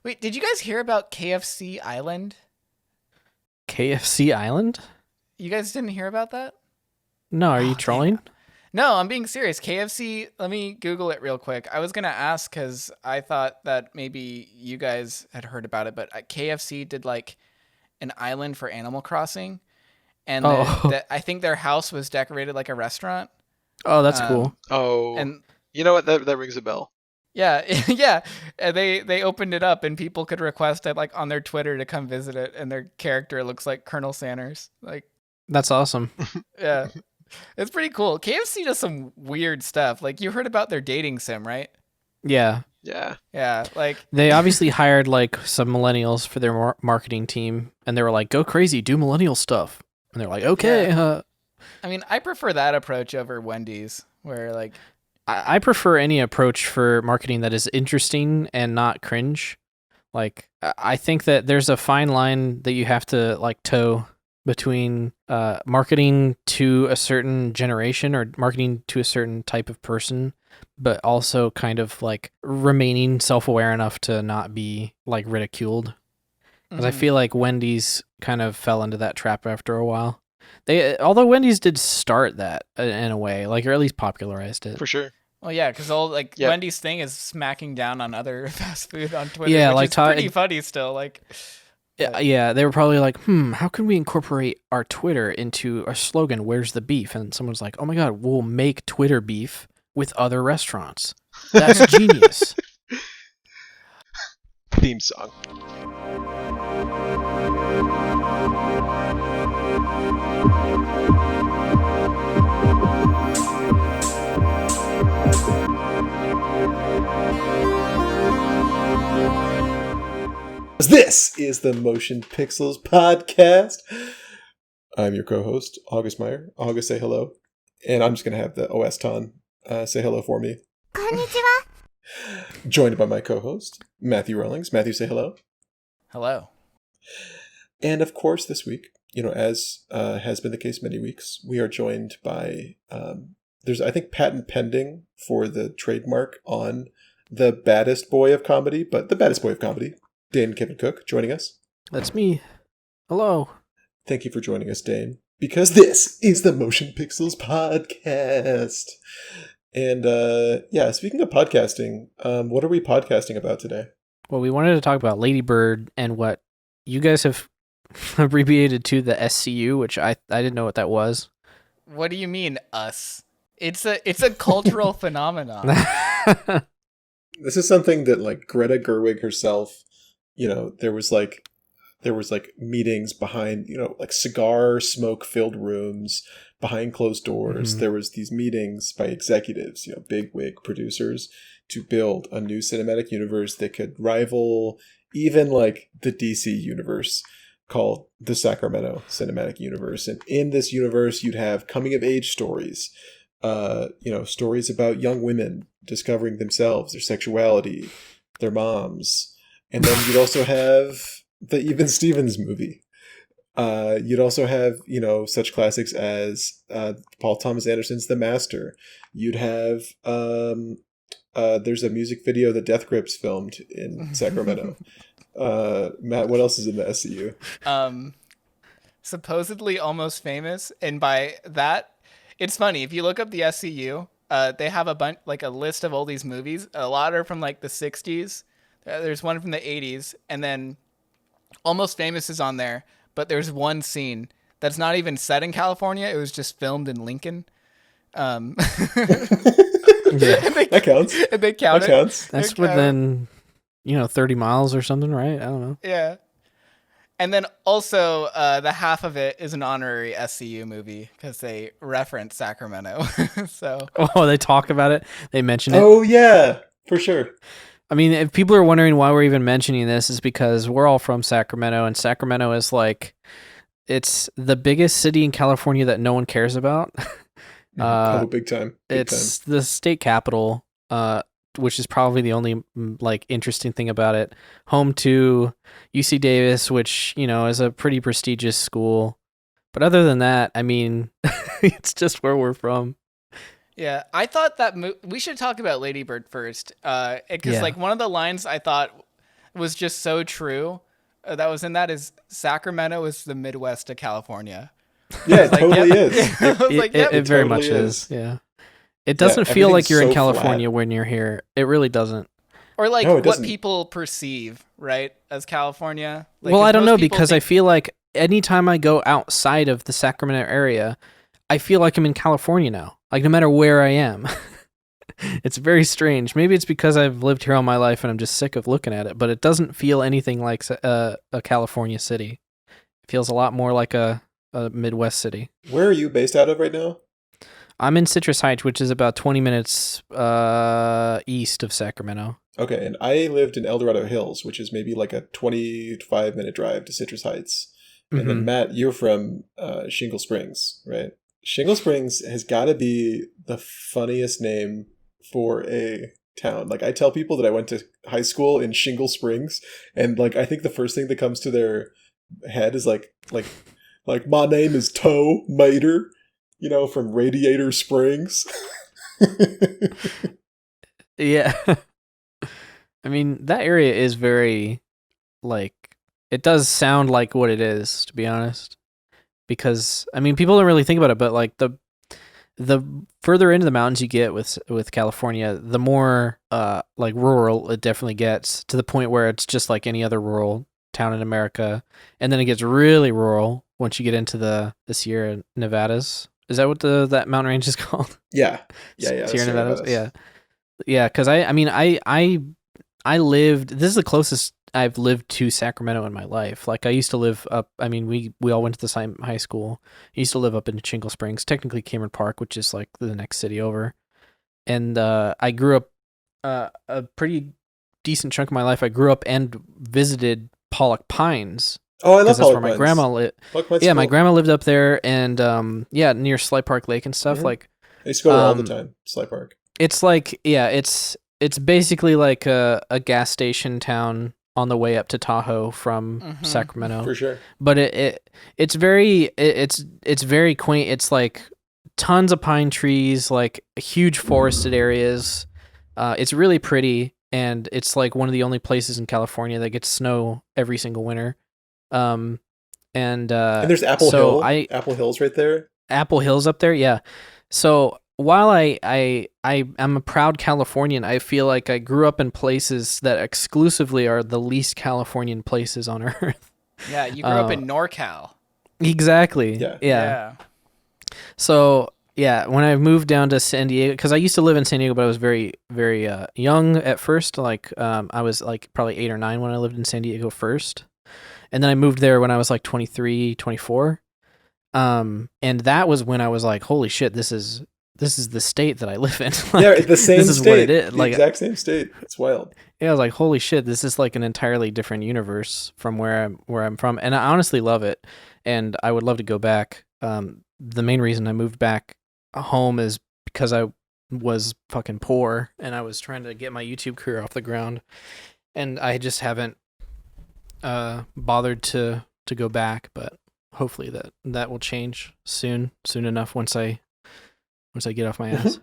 Wait, did you guys hear about KFC Island? KFC Island? You guys didn't hear about that? No, are you Oh, dang. trolling? No, I'm being serious. KFC, let me Google it real quick. I was going to ask because I thought that maybe you guys had heard about it, but KFC did like an island for Animal Crossing. And Oh, I think their house was decorated like a restaurant. oh, that's cool. Oh, And you know what? That rings a bell. yeah, yeah. And they opened it up and people could request it like on their Twitter to come visit it. And their character looks like Colonel Sanders. Like, That's awesome. yeah. It's pretty cool. KFC does some weird stuff. Like you heard about their dating sim, right? Yeah. Yeah. Yeah, like They obviously hired like some millennials for their marketing team, and they were like, "Go crazy, do millennial stuff." And they're like, "Okay." Yeah. I mean, I prefer that approach over Wendy's, where like I prefer any approach for marketing that is interesting and not cringe. Like, I think that there's a fine line that you have to like toe between marketing to a certain generation or marketing to a certain type of person, but also kind of like remaining self-aware enough to not be like ridiculed. Because I feel like Wendy's kind of fell into that trap after a while. Although Wendy's did start that in a way, like, or at least popularized it. For sure. well, yeah, because all like Yeah. Wendy's thing is smacking down on other fast food on Twitter. Yeah, which like is pretty funny still. Like, Yeah, they were probably like, how can we incorporate our Twitter into our slogan, "Where's the beef?" And someone's like, "Oh my God, we'll make Twitter beef with other restaurants." That's genius. Theme song. This is the Motion Pixels podcast. I'm your co-host, August Meyer. August, say hello. And I'm just going to have the OS Ton say hello for me. Konnichiwa. Joined by my co-host, Matthew Rawlings. Matthew, say hello. hello. And of course, this week, as has been the case many weeks, we are joined by, there's, I think, patent pending for the trademark on the baddest boy of comedy, but the baddest boy of comedy, Dane Kevin Cook, joining us. That's me. Hello. Thank you for joining us, Dane, because this is the Motion Pixels podcast. And speaking of podcasting, what are we podcasting about today? Well, we wanted to talk about Lady Bird and what you guys have abbreviated to the SCU, which I didn't know what that was. What do you mean us? It's a cultural phenomenon. This is something that like Greta Gerwig herself, there was meetings behind, like cigar smoke filled rooms behind closed doors. Mm-hmm. There was these meetings by executives, big wig producers, to build a new cinematic universe that could rival even like the DC universe, called the Sacramento Cinematic Universe. And in this universe, you'd have coming of age stories, stories about young women discovering themselves, their sexuality, their moms. And then you'd also have the Even Stevens movie. You'd also have, such classics as Paul Thomas Anderson's The Master. You'd have, there's a music video that Death Grips filmed in Sacramento. Matt, what else is in the SCU? Supposedly Almost Famous, and by that, it's funny if you look up the SCU. They have a list of all these movies. A lot are from like the 60s. There's one from the 80s, and then Almost Famous is on there. But there's one scene that's not even set in California. It was just filmed in Lincoln. Yeah, that counts. And they count That it. counts. That's within, 30 miles or something, right? I don't know. Yeah. And then also the half of it is an honorary SCU movie because they reference Sacramento. So. Oh, they talk about it? They mention it? Oh, yeah, for sure. I mean, if people are wondering why we're even mentioning this, is because we're all from Sacramento, and Sacramento is like, it's the biggest city in California that no one cares about. Big time. It's the state capital, which is probably the only like interesting thing about it. Home to UC Davis, which, is a pretty prestigious school. But other than that, I mean, it's just where we're from. Yeah, I thought that we should talk about Lady Bird first, because like one of the lines I thought was just so true. That was in that is Sacramento is the Midwest of California. Yeah, it Like, totally yep. is. I was like, yep. It very totally much is. is. Yeah. It doesn't Yeah, feel like everything's you're in so California flat. when you're here. It really doesn't. Or like No, it what doesn't. people perceive, right, as California. Like, Well, 'cause I don't most know people because I think, feel like anytime I go outside of the Sacramento area, I feel like I'm in California now. Like no matter where I am. It's very strange. Maybe it's because I've lived here all my life and I'm just sick of looking at it, but it doesn't feel anything like a California city. It feels a lot more like a Midwest city. Where are you based out of right now? I'm in Citrus Heights, which is about 20 minutes east of Sacramento. Okay, and I lived in El Dorado Hills, which is maybe like a 25-minute drive to Citrus Heights. And then Mhm. Matt, you're from Shingle Springs, right? Shingle Springs has got to be the funniest name for a town. Like I tell people that I went to high school in Shingle Springs, and like I think the first thing that comes to their head is like my name is Toe Mater, from Radiator Springs. Yeah. I mean, that area is very, like, it does sound like what it is, to be honest. Because, I mean, people don't really think about it, but, like, the further into the mountains you get with California, the more, like, rural it definitely gets, to the point where it's just like any other rural town in America. And then it gets really rural once you get into the Sierra Nevadas. Is that what that mountain range is called? Yeah. Sierra Nevadas? Yeah. Yeah, because I mean, I lived. This is the closest I've lived to Sacramento in my life. Like I used to live up. I mean, we all went to the same high school. I used to live up in Shingle Springs, technically Cameron Park, which is like the next city over. And I grew up a pretty decent chunk of my life. I grew up and visited Pollock Pines. Oh, I love Because that's where Pollock my Pines. grandma lived. Pollock Pines Yeah, is my cool. grandma lived up there, and yeah, near Sly Park Lake and stuff. Mhm. Like I used to go there all the um, time. Sly Park. it's like, yeah, it's basically like a gas station town on the way up to Tahoe from Mhm. Sacramento. For sure. But it's very it's very quaint. It's like tons of pine trees, like huge forested areas. It's really pretty, and it's like one of the only places in California that gets snow every single winter. Um, and And there's Apple so Hill. Apple Hill's right there. Apple Hills up there, yeah. So while I'm a proud Californian, I feel like I grew up in places that exclusively are the least Californian places on earth. Yeah, you grew up in NorCal. Exactly. Yeah. Yeah. So yeah, when I moved down to San Diego, because I used to live in San Diego, but I was very, very young at first. Like I was like probably 8 or 9 when I lived in San Diego first. And then I moved there when I was like 23, 24. And that was when I was like, holy shit, this is the state that I live in. Like, Yeah, the same this is state. what it is. The Like, exact same state. It's wild. yeah, I was like, holy shit, this is like an entirely different universe from where I'm from. And I honestly love it. And I would love to go back. The main reason I moved back home is because I was fucking poor and I was trying to get my YouTube career off the ground. And I just haven't bothered to go back, but hopefully that will change soon enough once I get off my ass.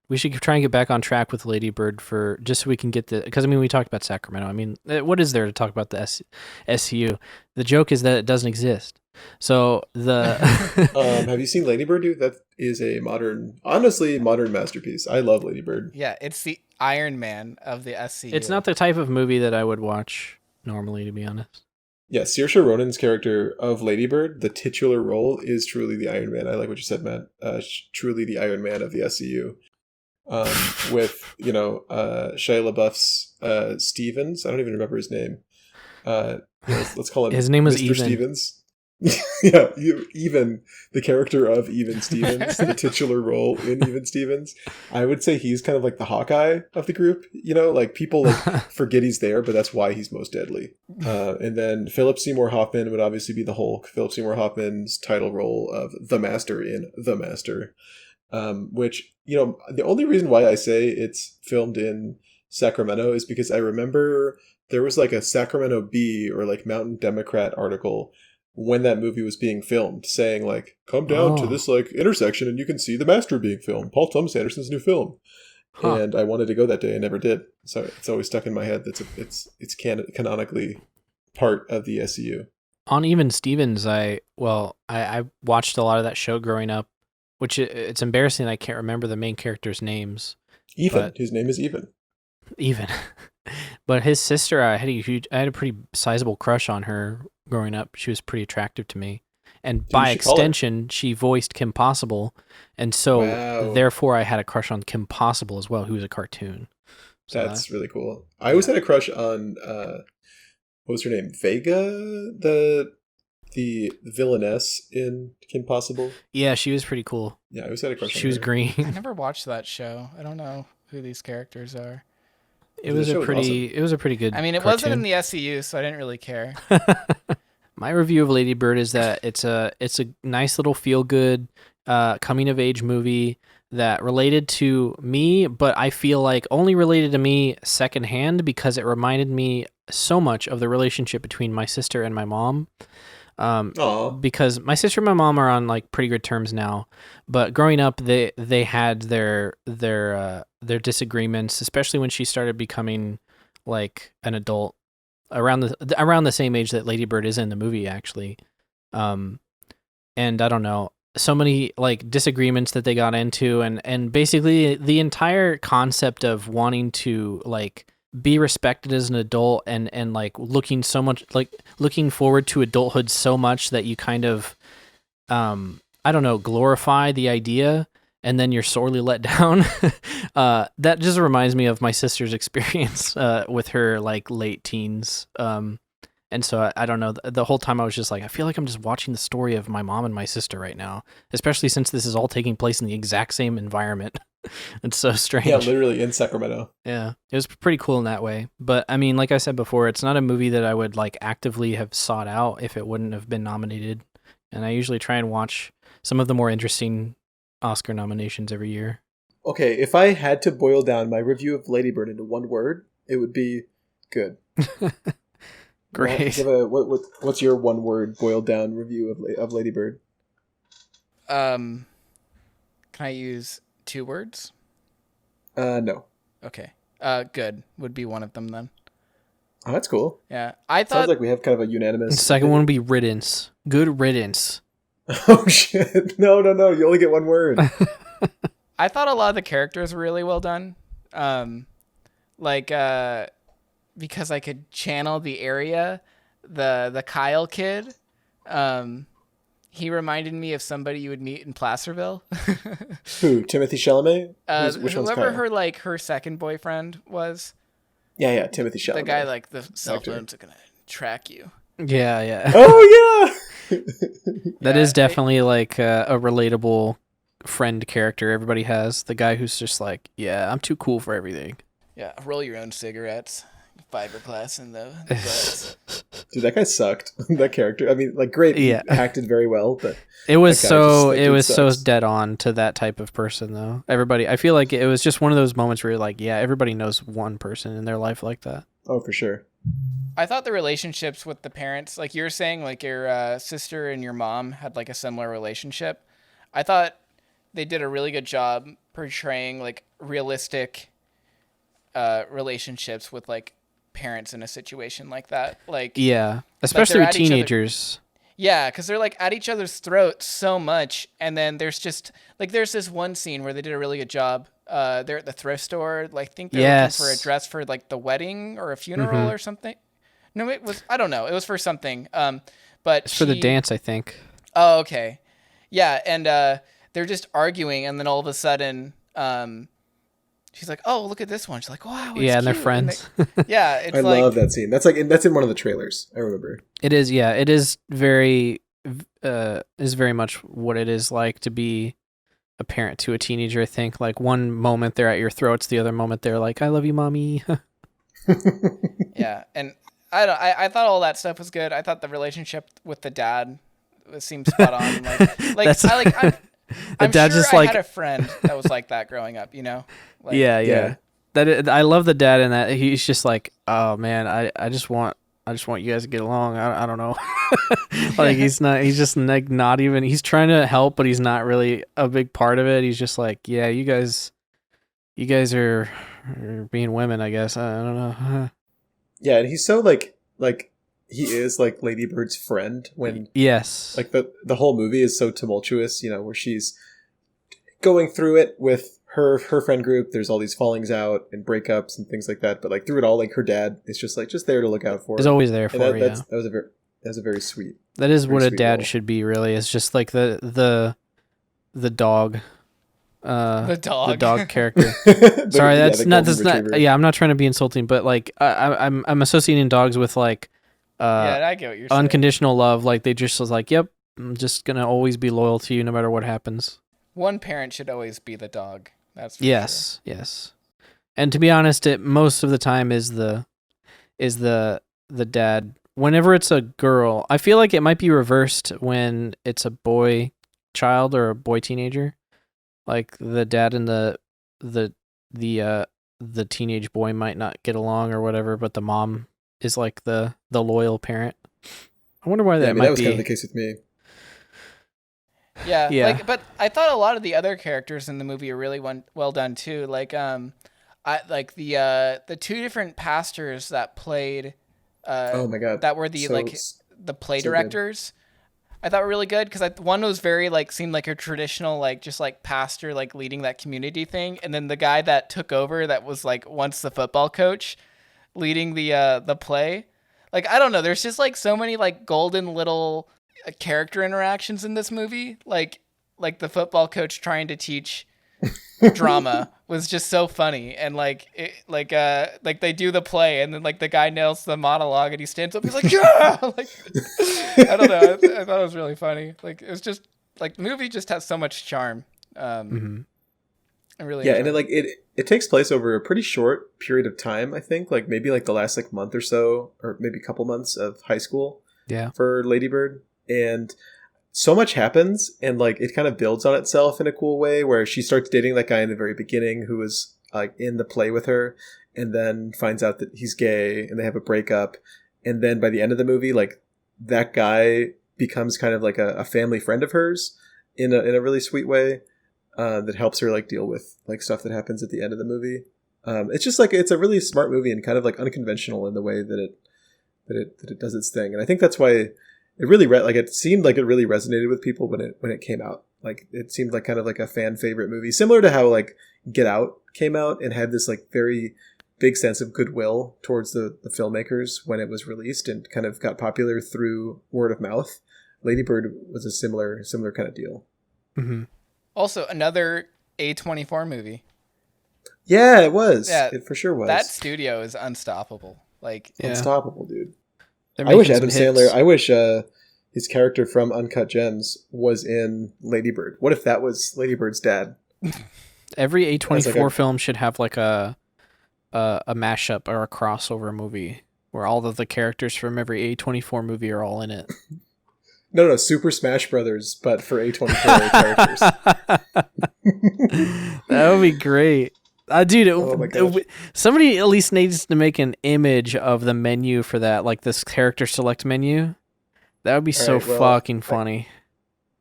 We should try and get back on track with Lady Bird for just so we can get because I mean we talked about Sacramento. I mean, what is there to talk about the SCU? The joke is that it doesn't exist. So the Have you seen Lady Bird, dude? That is a honestly modern masterpiece. I love Lady Bird. Yeah, it's the Iron Man of the SCU. it's not the type of movie that I would watch normally, to be honest. Yeah, Saoirse Ronan's character of Lady Bird, the titular role, is truly the Iron Man. I like what you said, Matt. Truly the Iron Man of the SCU. With Shia LaBeouf's Stevens. I don't even remember his name. Let's call him His name was Mr. Even. Stevens. Yeah, Even, the character of Even Stevens, the titular role in Even Stevens. I would say he's kind of like the Hawkeye of the group. Like people forget he's there, but that's why he's most deadly. And then Philip Seymour Hoffman would obviously be the Hulk. Philip Seymour Hoffman's title role of the Master in The Master. Which, the only reason why I say it's filmed in Sacramento is because I remember there was like a Sacramento Bee or like Mountain Democrat article when that movie was being filmed saying like, come down to this like intersection and you can see The Master being filmed, Paul Thomas Anderson's new film. Huh. and I wanted to go that day. I never did, so it's always stuck in my head. It's canonically part of the SCU. On Even Stevens, I watched a lot of that show growing up, which it's embarrassing I can't remember the main characters' names. Even his name is Even. Even, but his sister, I had a pretty sizable crush on her growing up. She was pretty attractive to me, and by extension, she voiced Kim Possible, and so therefore I had a crush on Kim Possible as well, who was a cartoon. So that's really cool. I always had a crush on what was her name? Vega, the villainess in Kim Possible. Yeah, she was pretty cool. Yeah, I always had a crush on her. She was green. I never watched that show. I don't know who these characters are. It was a pretty good. I mean, it wasn't in the SCU, so I didn't really care. My review of Lady Bird is that it's a nice little feel good coming of age movie that related to me, but I feel like only related to me secondhand because it reminded me so much of the relationship between my sister and my mom. Because my sister and my mom are on like pretty good terms now, but growing up they had their disagreements, especially when she started becoming like an adult around the same age that Lady Bird is in the movie actually. And I don't know, so many like disagreements that they got into, and basically the entire concept of wanting to like be respected as an adult and like looking forward to adulthood so much that you kind of I don't know, glorify the idea and then you're sorely let down. That just reminds me of my sister's experience with her like late teens. And so I don't know, the whole time I was just like, I feel like I'm just watching the story of my mom and my sister right now, especially since this is all taking place in the exact same environment. It's so strange. Yeah, literally in Sacramento. Yeah, it was pretty cool in that way. But I mean, like I said before, it's not a movie that I would like actively have sought out if it wouldn't have been nominated. And I usually try and watch some of the more interesting Oscar nominations every year. Okay, if I had to boil down my review of Lady Bird into one word, it would be good. Great. What's your one word boiled down review of Lady Bird? Can I use 2 words? No. Okay. Good would be one of them then. Oh, that's cool. Yeah, I thought. Sounds like we have kind of a unanimous. The second one would be riddance. Good riddance. Oh shit! No! You only get one word. I thought a lot of the characters were really well done. Because I could channel the area, the Kyle kid. He reminded me of somebody you would meet in Placerville. Who? Timothy Chalamet? Which one's whoever Kyle? her second boyfriend was. Yeah, Timothy Chalamet. The guy like the cell phones are gonna track you. Yeah. Oh yeah. That is definitely like a relatable friend character everybody has. The guy who's just like, yeah, I'm too cool for everything. Yeah, roll your own cigarettes. Fiberglass in the butts. Dude, that guy sucked. That character. I mean, like, great. Yeah. He acted very well, but it was so sucks. dead on to that type of person, though. Everybody, I feel like it was just one of those moments where you're like, yeah, everybody knows one person in their life like that. Oh, for sure. I thought the relationships with the parents, like you were saying, like your sister and your mom had like a similar relationship. I thought they did a really good job portraying like realistic relationships with like parents in a situation like that. Like, yeah, especially with teenagers. Yeah, because they're like at each other's throats so much, and then there's just like there's this one scene where they did a really good job. They're at the thrift store. Like, I think they're looking for a dress for like the wedding or a funeral or something. No, it was, I don't know. It was for something. But it's for the dance, I think. Oh, okay. Yeah, and they're just arguing, and then all of a sudden, she's like, "Oh, look at this one." She's like, "Wow, it's yeah," and they're cute." friends. Yeah, it's I like, love that scene. That's in one of the trailers. I remember. It is. Yeah, it is very much what it is like to be a parent to a teenager. I think like one moment they're at your throats, the other moment they're like, "I love you, mommy." Yeah, and I thought all that stuff was good. I thought the relationship with the dad seemed spot on. I'm sure just I had a friend that was like that growing up. You know? Like, yeah. I love the dad in that. He's just like, oh man, I just want you guys to get along. I don't know. Like he's just like not even. He's trying to help, but he's not really a big part of it. He's just like, yeah, you guys you guys are being women, I guess. I don't know. Yeah, and he's so like he is like Lady Bird's friend when Yes. like the whole movie is so tumultuous, where she's going through it with her friend group. There's all these fallings out and breakups and things like that, but like through it all, like her dad is just there to look out for her. Is always there for her. That was a very sweet. That is very what a sweet dad role. should be, really. It's just like the dog. The dog. The dog character. Sorry, that's not. Yeah, I'm not trying to be insulting, but like I'm associating dogs with like Yeah, I get what you're saying. unconditional love. Like they just was like, yep, I'm just gonna always be loyal to you no matter what happens. One parent should always be the dog. That's for Yes, yes. And to be honest, it most of the time is the dad. Whenever it's a girl, I feel like it might be reversed when it's a boy child or a boy teenager. Like the dad and the teenage boy might not get along or whatever, but the mom is like the loyal parent. I wonder why that might that was be. kind of the case with me. Yeah. Yeah. But I thought a lot of the other characters in the movie are really well done too. Like I like the two different pastors that played Oh my god, that were the the play directors. I thought were really good because one was very seemed like a traditional just pastor leading that community thing, and then the guy that took over that was once the football coach leading the play. I don't know, there's just so many golden little character interactions in this movie, like the football coach trying to teach drama was just so funny, and they do the play and then the guy nails the monologue and he stands up, he's like, yeah, I don't know, I thought it was really funny. It was just the movie just has so much charm. I really and it. it takes place over a pretty short period of time. I think maybe the last month or so, or maybe a couple months of high school. Yeah. For Lady Bird, and so much happens, and it kind of builds on itself in a cool way, where she starts dating that guy in the very beginning who was in the play with her, and then finds out that he's gay, and they have a breakup, and then by the end of the movie, that guy becomes kind of a family friend of hers in a really sweet way, that helps her deal with stuff that happens at the end of the movie. It's just it's a really smart movie and kind of unconventional in the way that it does its thing, and I think that's why it really it seemed like it really resonated with people when it came out. It seemed kind of a fan favorite movie, similar to how Get Out came out and had this very big sense of goodwill towards the filmmakers when it was released and kind of got popular through word of mouth. Lady Bird was a similar kind of deal. Mm-hmm. Also, another A24 movie. Yeah, it was. Yeah, it for sure was. That studio is unstoppable. Unstoppable, dude. They're I wish making Adam some hits. Sandler. I wish his character from Uncut Gems was in Lady Bird. What if that was Lady Bird's dad? Every A24 film should have a mashup or a crossover movie where all of the characters from every A24 movie are all in it. No, Super Smash Brothers, but for A24 characters. That would be great. Dude, Oh my gosh. somebody at least needs to make an image of the menu for that, this character select menu. That would be so right, well, fucking funny.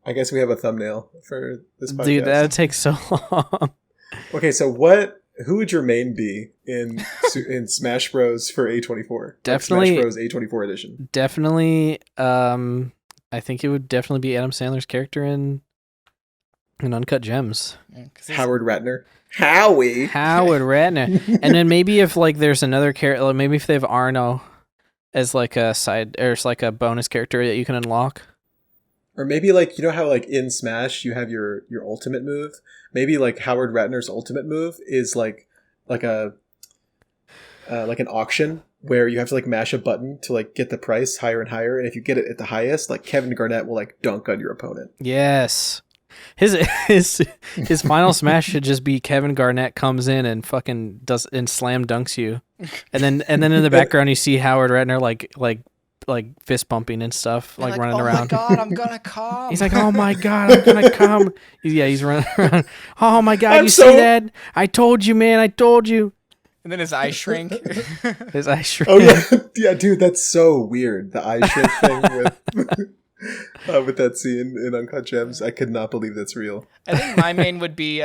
I guess we have a thumbnail for this podcast. Dude, that would take so long. Okay, so who would your main be in Smash Bros for A24? Definitely Smash Bros A24 edition. Definitely, I think it would definitely be Adam Sandler's character in Uncut Gems. Howard Ratner. Howard Ratner. And then maybe if there's another character, maybe if they have Arno as a side or it's a bonus character that you can unlock. Or maybe you know how in Smash you have your ultimate move? Maybe Howard Ratner's ultimate move is like an auction where you have to mash a button to get the price higher and higher, and if you get it at the highest, Kevin Garnett will dunk on your opponent. Yes. His final smash should just be Kevin Garnett comes in and fucking does and slam dunks you, and then in the background you see Howard Ratner like fist bumping and stuff, running around. Oh my god, I'm gonna come. He's like, oh my god, I'm gonna come. Yeah, he's running around. Oh my god, see that? I told you, man. I told you. And then his eyes shrink. His eyes shrink. Oh yeah, yeah, dude, that's so weird. The eye shrink thing with that scene in Uncut Gems. I could not believe that's real. I think my main would be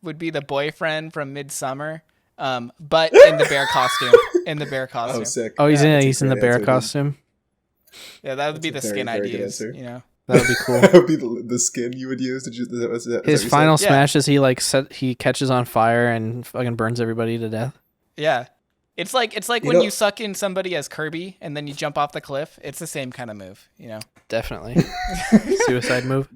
would be the boyfriend from Midsummer, but in the bear costume. In the bear costume. Oh, sick. Oh, he's That's a in the great bear answer, dude. costume. Yeah, that would be the That's a very, skin very I'd good use. answer. You know. That would be cool. That would be the skin you would use. His final Yeah. smash is he catches on fire and fucking burns everybody to death. Yeah. It's like You when know- you suck in somebody as Kirby and then you jump off the cliff. It's the same kind of move, you know. Definitely. Suicide move.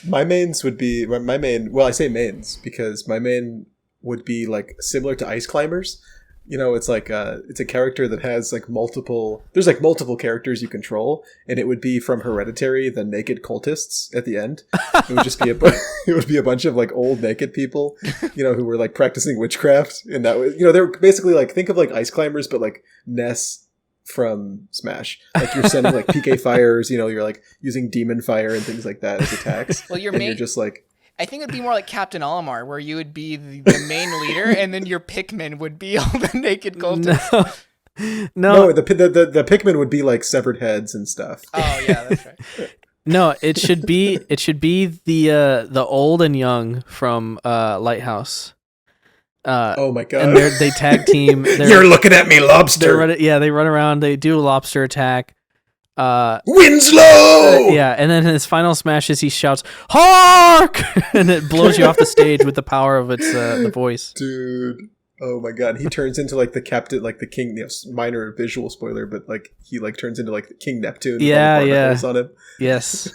My mains would be my main. Well, I say mains because my main would be like similar to Ice Climbers. You know, it's like it's a character that has like multiple. There's like multiple characters you control, and it would be from Hereditary, the naked cultists at the end. It would just be it would be a bunch of like old naked people, you know, who were like practicing witchcraft, and that was, you know, they're basically like, think of like Ice Climbers, but like Ness from Smash. Like you're sending like PK fires, you know, you're like using demon fire and things like that as attacks. Well, your and main, you're just like. I think it'd be more like Captain Olimar, where you would be the main leader, and then your Pikmin would be all the naked cultists. No, The Pikmin would be like severed heads and stuff. Oh yeah, that's right. no. It should be the old and young from Lighthouse. Oh my god! And they tag team. You're looking at me, lobster. They run around. They do a lobster attack. Winslow. Yeah, and then his final smash is he shouts "Hark!" and it blows you off the stage with the power of its the voice. Dude. Oh my god! He turns into like the captain, like the king. You know, minor visual spoiler, but like he like turns into like the King Neptune. Yeah, with all the yeah. particles on him. Yes,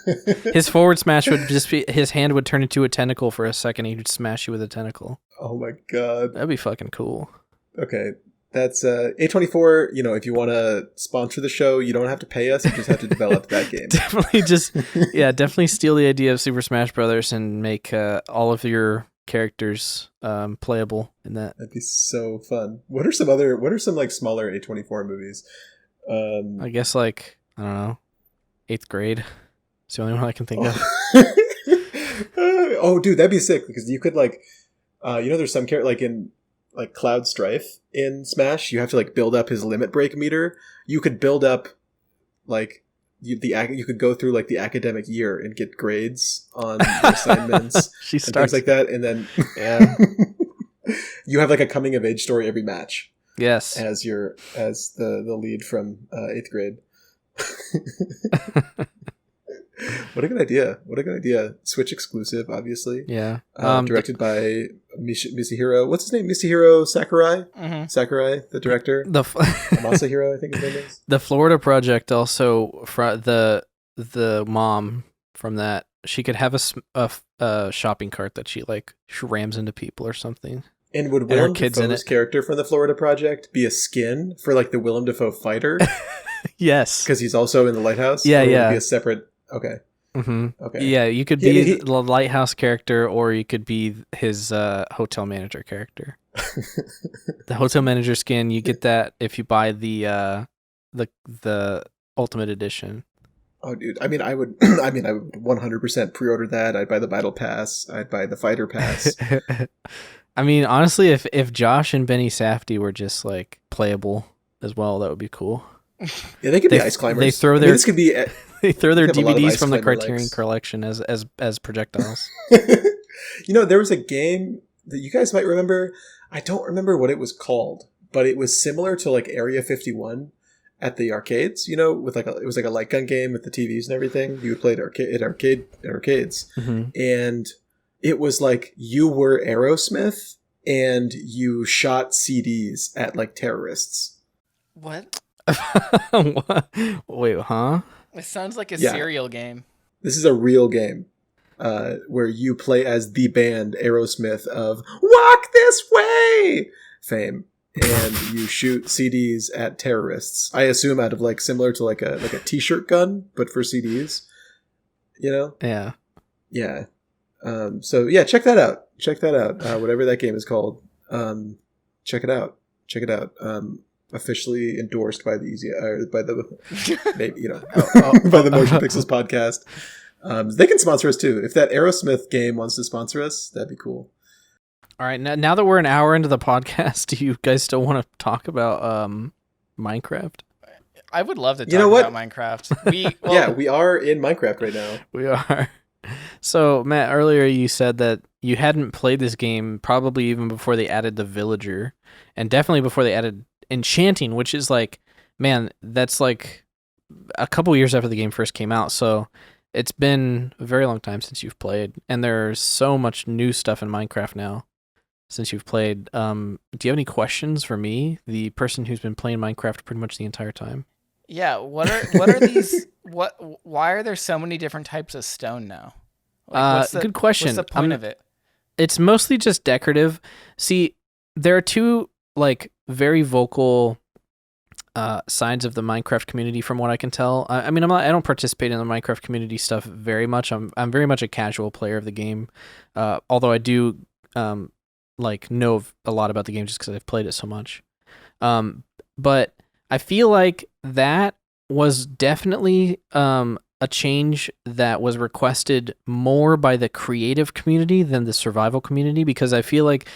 his forward smash would just be his hand would turn into a tentacle for a second. He'd smash you with a tentacle. Oh my god! That'd be fucking cool. Okay, that's A24. You know, if you want to sponsor the show, you don't have to pay us. You just have to develop that game. Definitely steal the idea of Super Smash Brothers and make all of your characters playable in that. That'd be so fun. What are some like smaller A24 movies? I guess like I don't know, 8th grade. It's the only one I can think of. Oh, dude, that'd be sick because you could like, you know, there's some character like in like Cloud Strife in Smash, you have to like build up his limit break meter. You could build up like you could go through like the academic year and get grades on your assignments She and starts things like that, and then Yeah. you have like a coming of age story every match Yes. as the lead from 8th grade. What a good idea. Switch exclusive, obviously. Yeah. Directed by Misahiro. What's his name? Misahiro Sakurai? Mm-hmm. Sakurai, the director. The Masahiro, I think his name is. the Florida Project also the mom from that, she could have a shopping cart that she rams into people or something. And would And her Willem kid's in Dafoe's it. character from the Florida Project be a skin for like the Willem Dafoe fighter? Yes. Because he's also in the Lighthouse? Yeah, Or would it yeah. be a separate... Okay. Mm-hmm. Okay. Yeah, you could Yeah, be but the Lighthouse character, or you could be his hotel manager character. The hotel manager skin, you get that if you buy the Ultimate Edition. Oh, dude. I mean, I would 100% pre-order that. I'd buy the Battle Pass. I'd buy the Fighter Pass. I mean, honestly, if Josh and Benny Safdie were just like playable as well, that would be cool. Yeah, they could be They- ice climbers. they throw I mean, their- this could be... They throw their Have a lot of DVDs Ice from the Climber Criterion legs. Collection as projectiles. You know, there was a game that you guys might remember. I don't remember what it was called, but it was similar to like Area 51 at the arcades. You know, with it was like a light gun game with the TVs and everything. You would play it at arcades, Mm-hmm. and it was like you were Aerosmith and you shot CDs at like terrorists. What? What? Wait, huh? It sounds like a Yeah. cereal game. This is a real game where you play as the band Aerosmith of Walk This Way fame, and you shoot CDs at terrorists. I assume out of like similar to like a t-shirt gun, but for CDs. You know? Yeah. Yeah. So yeah, check that out. Whatever that game is called. Check it out. Officially endorsed by maybe, you know, by the Motion Pixels podcast. They can sponsor us too. If that Aerosmith game wants to sponsor us, that'd be cool. All right. Now that we're an hour into the podcast, do you guys still want to talk about Minecraft? I would love to talk You know what? about Minecraft. Yeah, we are in Minecraft right now. We are. So, Matt, earlier you said that you hadn't played this game probably even before they added the villager, and definitely before they added Enchanting, which is like, man, that's like a couple years after the game first came out. So it's been a very long time since you've played, and there's so much new stuff in Minecraft now since you've played. Do you have any questions for me, the person who's been playing Minecraft pretty much the entire time? Yeah, what are these? Why are there so many different types of stone now? Good question. What's the point of it? It's mostly just decorative. See, there are two like very vocal sides of the Minecraft community, from what I can tell. I mean, I don't participate in the Minecraft community stuff very much. I'm very much a casual player of the game, although I do like know a lot about the game just because I've played it so much. But I feel like that was definitely a change that was requested more by the creative community than the survival community, because I feel like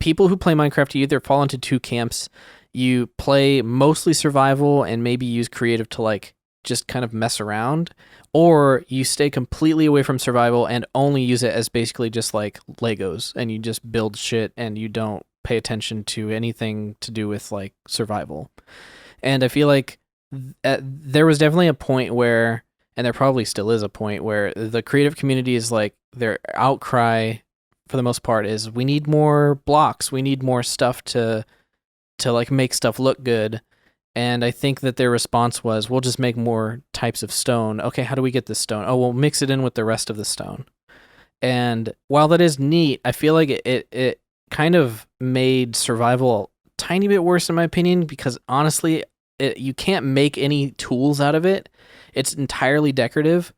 people who play Minecraft, you either fall into two camps. You play mostly survival and maybe use creative to like just kind of mess around, or you stay completely away from survival and only use it as basically just like Legos, and you just build shit and you don't pay attention to anything to do with like survival. And I feel like there was definitely a point where, and there probably still is a point where, the creative community is like, their outcry for the most part is, we need more blocks, we need more stuff to like make stuff look good. And I think that their response was, we'll just make more types of stone. Okay, how do we get this stone? Oh, we'll mix it in with the rest of the stone. And while that is neat, I feel like it kind of made survival a tiny bit worse in my opinion, because honestly, you can't make any tools out of it. It's entirely decorative,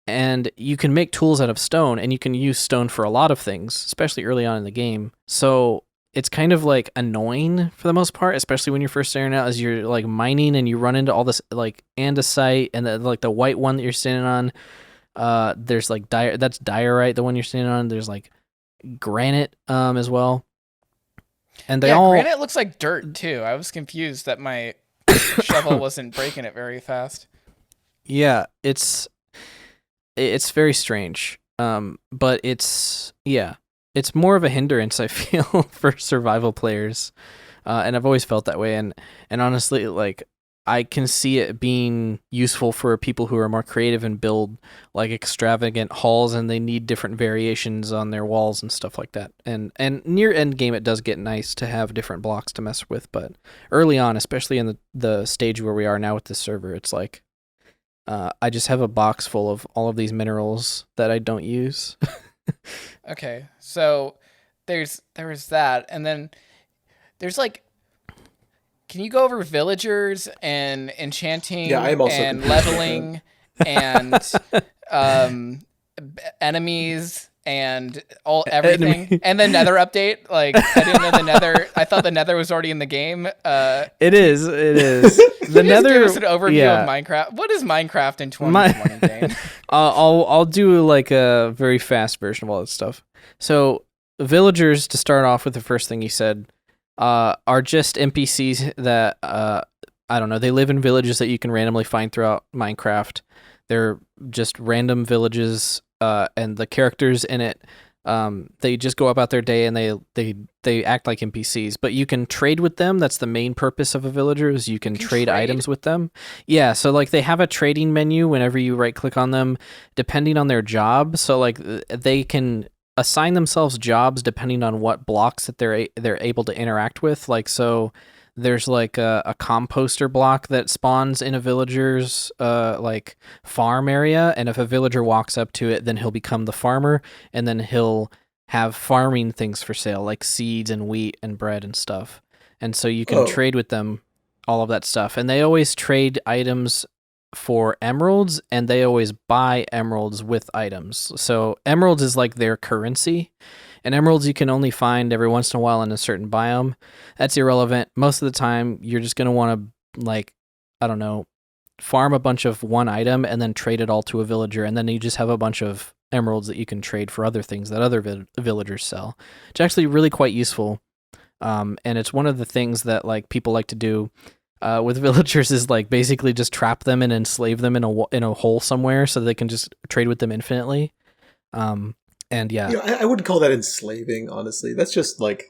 and you can make tools out of stone, and you can use stone for a lot of things, especially early on in the game. So it's kind of like annoying for the most part, especially when you're first starting out, as you're like mining and you run into all this like andesite, and like the white one that you're standing on, there's like that's diorite, the one you're standing on. There's like granite as well. And granite looks like dirt too. I was confused that my shovel wasn't breaking it very fast. Yeah, it's very strange. But it's more of a hindrance, I feel, for survival players. And I've always felt that way. And honestly, like, I can see it being useful for people who are more creative and build like extravagant halls, and they need different variations on their walls and stuff like that. And near end game, it does get nice to have different blocks to mess with. But early on, especially in the stage where we are now with this server, it's like, I just have a box full of all of these minerals that I don't use. Okay, so there was that, and then there's like, can you go over villagers and enchanting and leveling and enemies and everything and the Nether update? Like, I didn't know the Nether. I thought the Nether was already in the game. It is. The Nether. Give us an overview of Minecraft. What is Minecraft in 2020, Dane? I'll do like a very fast version of all this stuff. So villagers, to start off with, the first thing you said, are just NPCs that I don't know. They live in villages that you can randomly find throughout Minecraft. They're just random villages, and the characters in it, they just go about their day and they act like NPCs. But you can trade with them. That's the main purpose of a villager, is you can trade items with them. Yeah, so like they have a trading menu whenever you right click on them, depending on their job. So like they can assign themselves jobs depending on what blocks that they're able to interact with. Like, so there's like a composter block that spawns in a villager's like farm area, and if a villager walks up to it, then he'll become the farmer, and then he'll have farming things for sale, like seeds and wheat and bread and stuff. And so you can trade with them, all of that stuff. And they always trade items for emeralds, and they always buy emeralds with items. So emeralds is like their currency, and emeralds you can only find every once in a while in a certain biome. That's irrelevant. Most of the time, you're just going to want to, like, I don't know, farm a bunch of one item and then trade it all to a villager, and then you just have a bunch of emeralds that you can trade for other things that other villagers sell. It's actually really quite useful, and it's one of the things that like people like to do with villagers, is like basically just trap them and enslave them in a hole somewhere so they can just trade with them infinitely. And yeah, I wouldn't call that enslaving, honestly. That's just like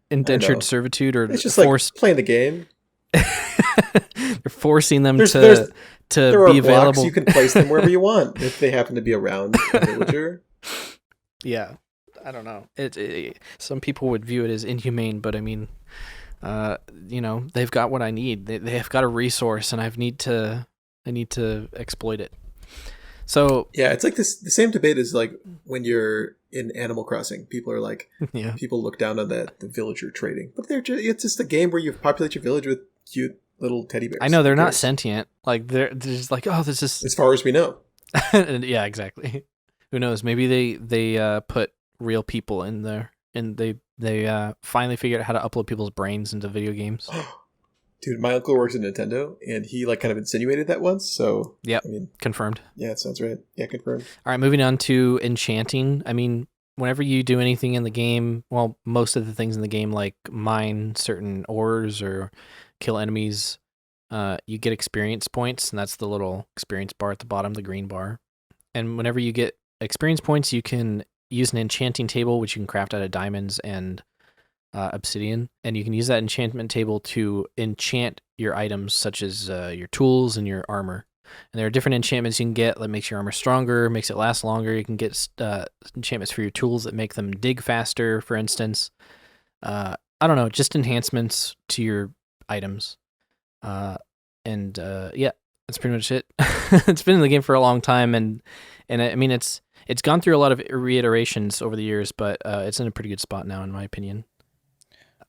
indentured servitude or it's just forced. like playing the game. They're forcing them There's to there be are blocks available. you can place them wherever you want if they happen to be around a villager. Yeah, I don't know. Some people would view it as inhumane, but I mean, they've got what I need. They've got a resource, and I need to exploit it. So yeah, it's like the same debate as like when you're in Animal Crossing. People are like, yeah, people look down on the villager trading, but it's just a game where you populate your village with cute little teddy bears. I know they're Who not cares? sentient. Like they're just like, oh, this is. As far as we know. Yeah, exactly. Who knows? Maybe they put real people in there, and they finally figured out how to upload people's brains into video games. Dude, my uncle works at Nintendo, and he like kind of insinuated that once. So Yep, I mean, confirmed. yeah, it sounds right. Yeah, confirmed. All right, moving on to enchanting. I mean, whenever you do anything in the game, well, most of the things in the game, like mine certain ores or kill enemies, you get experience points, and that's the little experience bar at the bottom, the green bar. And whenever you get experience points, you can use an enchanting table, which you can craft out of diamonds and obsidian, and you can use that enchantment table to enchant your items, such as your tools and your armor. And there are different enchantments you can get that makes your armor stronger, makes it last longer. You can get enchantments for your tools that make them dig faster, for instance. I don't know, just enhancements to your items. Yeah, that's pretty much it. It's been in the game for a long time, and I mean it's gone through a lot of reiterations over the years, but it's in a pretty good spot now, in my opinion.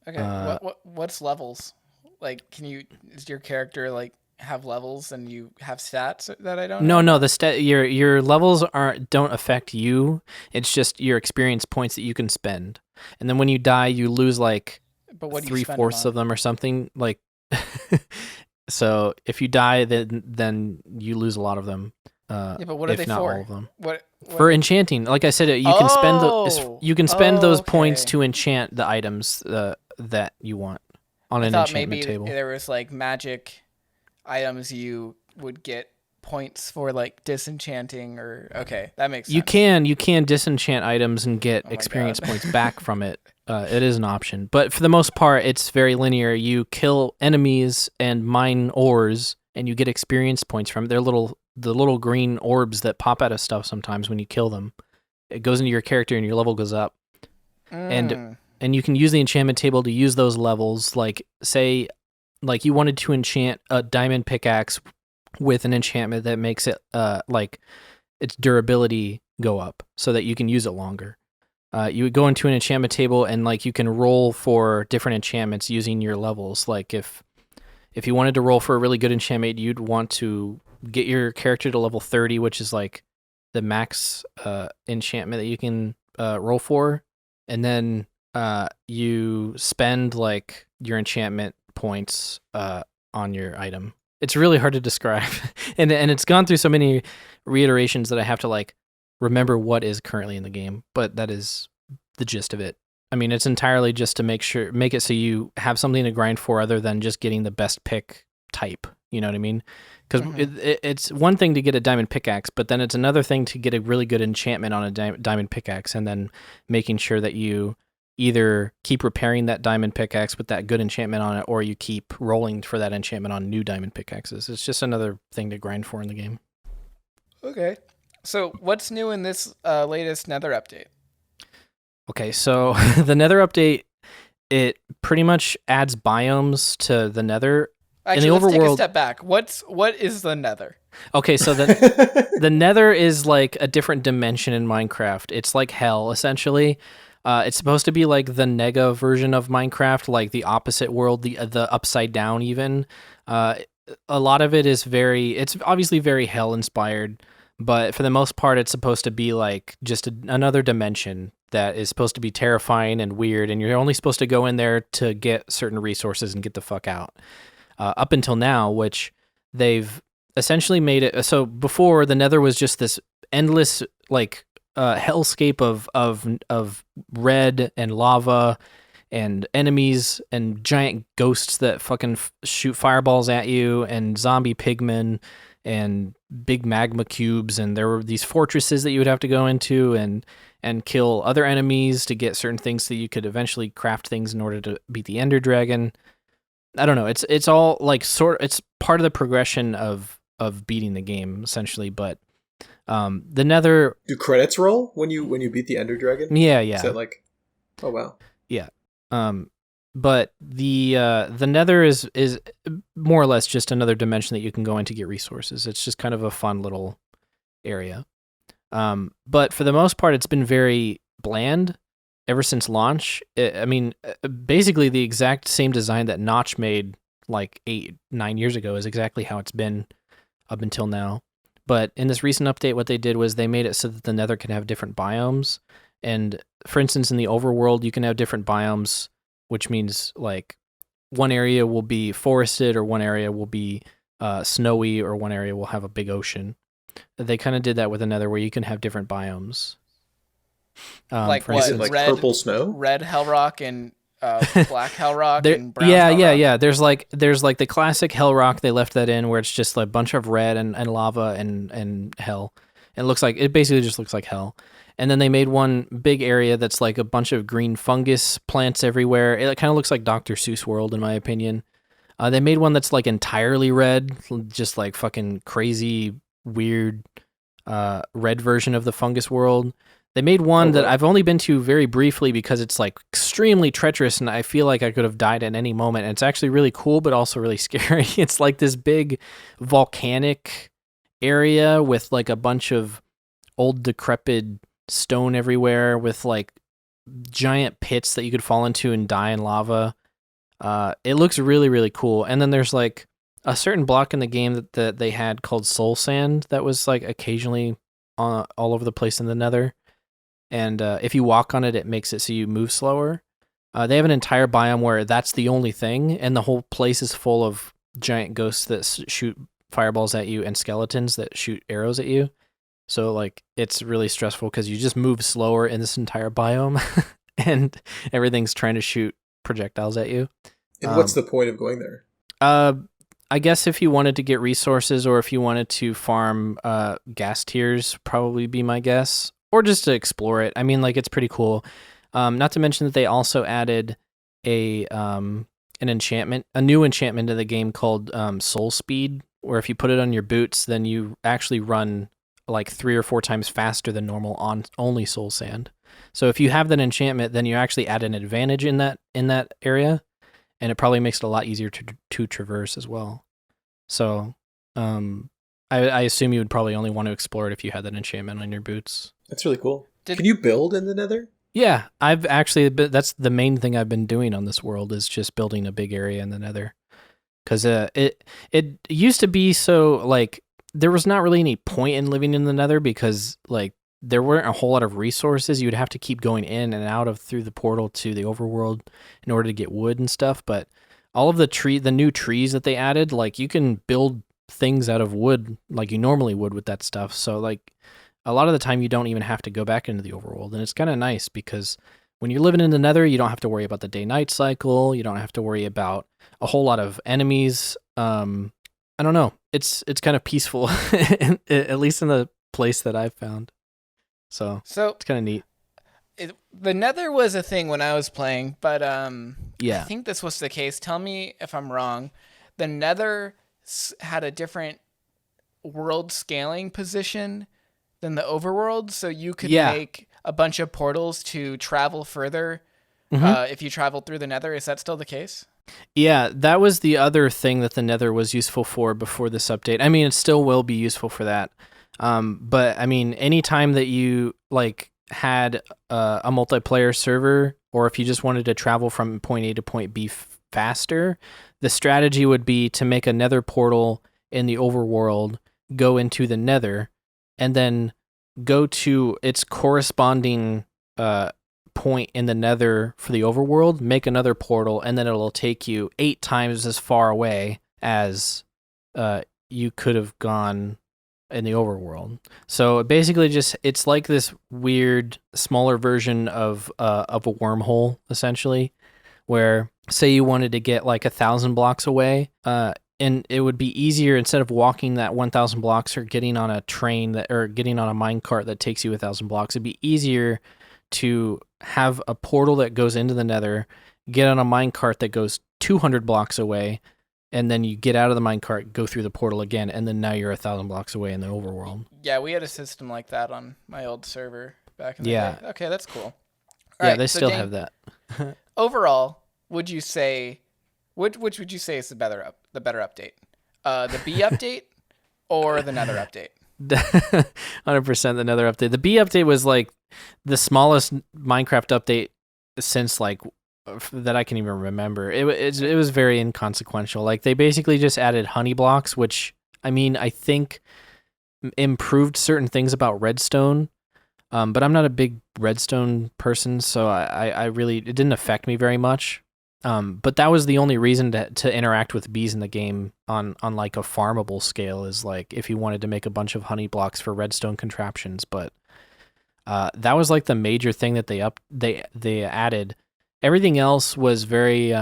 Okay, what's levels? Like, does your character like have levels and you have stats that I don't know? No, the your levels don't affect you. It's just your experience points that you can spend. And then when you die, you lose like But what do you spend 3/4 of them or something. Like so if you die, then you lose a lot of them. Yeah, but what are if they not for? all of them. What For enchanting, like I said, you can spend those points to enchant the items that you want on I an thought enchantment maybe table. there was like magic items you would get points for, like disenchanting, or okay, that makes sense. You can disenchant items and get experience God. points back from it. It is an option, but for the most part, it's very linear. You kill enemies and mine ores, and you get experience points from it. They're the little green orbs that pop out of stuff sometimes when you kill them. It goes into your character, and your level goes up. And you can use the enchantment table to use those levels. Like, say, like you wanted to enchant a diamond pickaxe with an enchantment that makes it like its durability go up so that you can use it longer. You would go into an enchantment table and like you can roll for different enchantments using your levels. Like if you wanted to roll for a really good enchantment, you'd want to get your character to level 30, which is like the max enchantment that you can roll for, and then you spend like your enchantment points on your item. It's really hard to describe, and it's gone through so many reiterations that I have to like remember what is currently in the game. But that is the gist of it. I mean, it's entirely just to make it so you have something to grind for other than just getting the best pick type. You know what I mean? Because it's one thing to get a diamond pickaxe, but then it's another thing to get a really good enchantment on a diamond pickaxe, and then making sure that you either keep repairing that diamond pickaxe with that good enchantment on it, or you keep rolling for that enchantment on new diamond pickaxes. It's just another thing to grind for in the game. Okay. So what's new in this latest Nether update? Okay, so the Nether update, it pretty much adds biomes to the Nether. Actually, in the let's take a overworld, step back. What is the Nether? Okay, so the Nether is like a different dimension in Minecraft. It's like hell, essentially. It's supposed to be like the Nega version of Minecraft, like the opposite world, the upside down even. A lot of it is it's obviously very hell inspired, but for the most part, it's supposed to be like just another dimension that is supposed to be terrifying and weird, and you're only supposed to go in there to get certain resources and get the fuck out. Up until now, which they've essentially made it so before the Nether was just this endless like hellscape of red and lava and enemies and giant ghosts that fucking shoot fireballs at you and zombie pigmen and big magma cubes, and there were these fortresses that you would have to go into and kill other enemies to get certain things so you could eventually craft things in order to beat the Ender Dragon. I don't know. It's all like it's part of the progression of beating the game essentially, but the Nether. Do credits roll when you beat the Ender Dragon? Yeah. Is that like, oh wow. Yeah. But the Nether is more or less just another dimension that you can go in to get resources. It's just kind of a fun little area. But for the most part, it's been very bland ever since launch. Basically the exact same design that Notch made like 8-9 years ago is exactly how it's been up until now. But in this recent update, what they did was they made it so that the Nether can have different biomes. And for instance, in the overworld, you can have different biomes, which means like one area will be forested, or one area will be snowy, or one area will have a big ocean. They kind of did that with the Nether, where you can have different biomes. Like for what? instance, Like Red, purple snow? red Hellrock and black Hellrock there, and brown yeah, Hellrock? yeah. There's like the classic Hell Rock. They left that in, where it's just a bunch of red and lava and hell. It basically just looks like hell. And then they made one big area that's like a bunch of green fungus plants everywhere. It kind of looks like Dr. Seuss World, in my opinion. They made one that's like entirely red, just like fucking crazy, weird red version of the fungus world. They made one that I've only been to very briefly because it's like extremely treacherous, and I feel like I could have died at any moment. And it's actually really cool, but also really scary. It's like this big volcanic area with like a bunch of old decrepit stone everywhere, with like giant pits that you could fall into and die in lava. It looks really, really cool. And then there's like a certain block in the game that they had called Soul Sand that was like occasionally all over the place in the Nether. And if you walk on it, it makes it so you move slower. They have an entire biome where that's the only thing, and the whole place is full of giant ghosts that shoot fireballs at you and skeletons that shoot arrows at you. So like it's really stressful because you just move slower in this entire biome, and everything's trying to shoot projectiles at you. And what's the point of going there? I guess if you wanted to get resources, or if you wanted to farm gas tiers, probably be my guess, or just to explore it. I mean, like, it's pretty cool. Not to mention that they also added an enchantment, a new enchantment to the game called Soul Speed, where if you put it on your boots, then you actually run like 3 or 4 times faster than normal on only Soul Sand. So if you have that enchantment, then you actually add an advantage in that area, and it probably makes it a lot easier to traverse as well. So I assume you would probably only want to explore it if you had that enchantment on your boots. That's really cool. Can you build in the Nether? Yeah, that's the main thing I've been doing on this world, is just building a big area in the Nether. Because it used to be so, like, there was not really any point in living in the Nether, because, like, there weren't a whole lot of resources. You would have to keep going in and out through the portal to the overworld in order to get wood and stuff. But all of the new trees that they added, like, you can build things out of wood like you normally would with that stuff. So, like, a lot of the time you don't even have to go back into the overworld. And it's kind of nice because when you're living in the Nether, you don't have to worry about the day-night cycle. You don't have to worry about a whole lot of enemies. I don't know. It's kind of peaceful, at least in the place that I've found. So it's kind of neat. The Nether was a thing when I was playing, but yeah. I think this was the case. Tell me if I'm wrong. The Nether had a different world scaling position than the overworld, so you could make a bunch of portals to travel further if you traveled through the Nether. Is that still the case? Yeah, that was the other thing that the Nether was useful for before this update. I mean, it still will be useful for that. But I mean, anytime that you like had a multiplayer server, or if you just wanted to travel from point A to point B faster, the strategy would be to make a Nether portal in the overworld, go into the Nether, and then go to its corresponding point in the Nether for the overworld, make another portal, and then it'll take you 8 times as far away as you could have gone in the overworld. So basically, it's like this weird smaller version of a wormhole, essentially, where say you wanted to get like 1,000 blocks away, and it would be easier instead of walking that 1,000 blocks or getting on a train or getting on a mine cart that takes you 1,000 blocks. It'd be easier to have a portal that goes into the Nether, get on a mine cart that goes 200 blocks away, and then you get out of the mine cart, go through the portal again, and then now you're 1,000 blocks away in the overworld. Yeah, we had a system like that on my old server back in the Yeah. day. Okay, that's cool. They still have that. Overall, would you say, which would you say is the better update? The B update or the Nether update? 100% the Nether update. The B update was like the smallest Minecraft update since like that I can even remember. It was very inconsequential. Like they basically just added honey blocks, which I mean I think improved certain things about redstone. But I'm not a big redstone person, so I really it didn't affect me very much. But that was the only reason to interact with bees in the game on like a farmable scale is like if you wanted to make a bunch of honey blocks for redstone contraptions. But that was like the major thing that they added. Everything else was very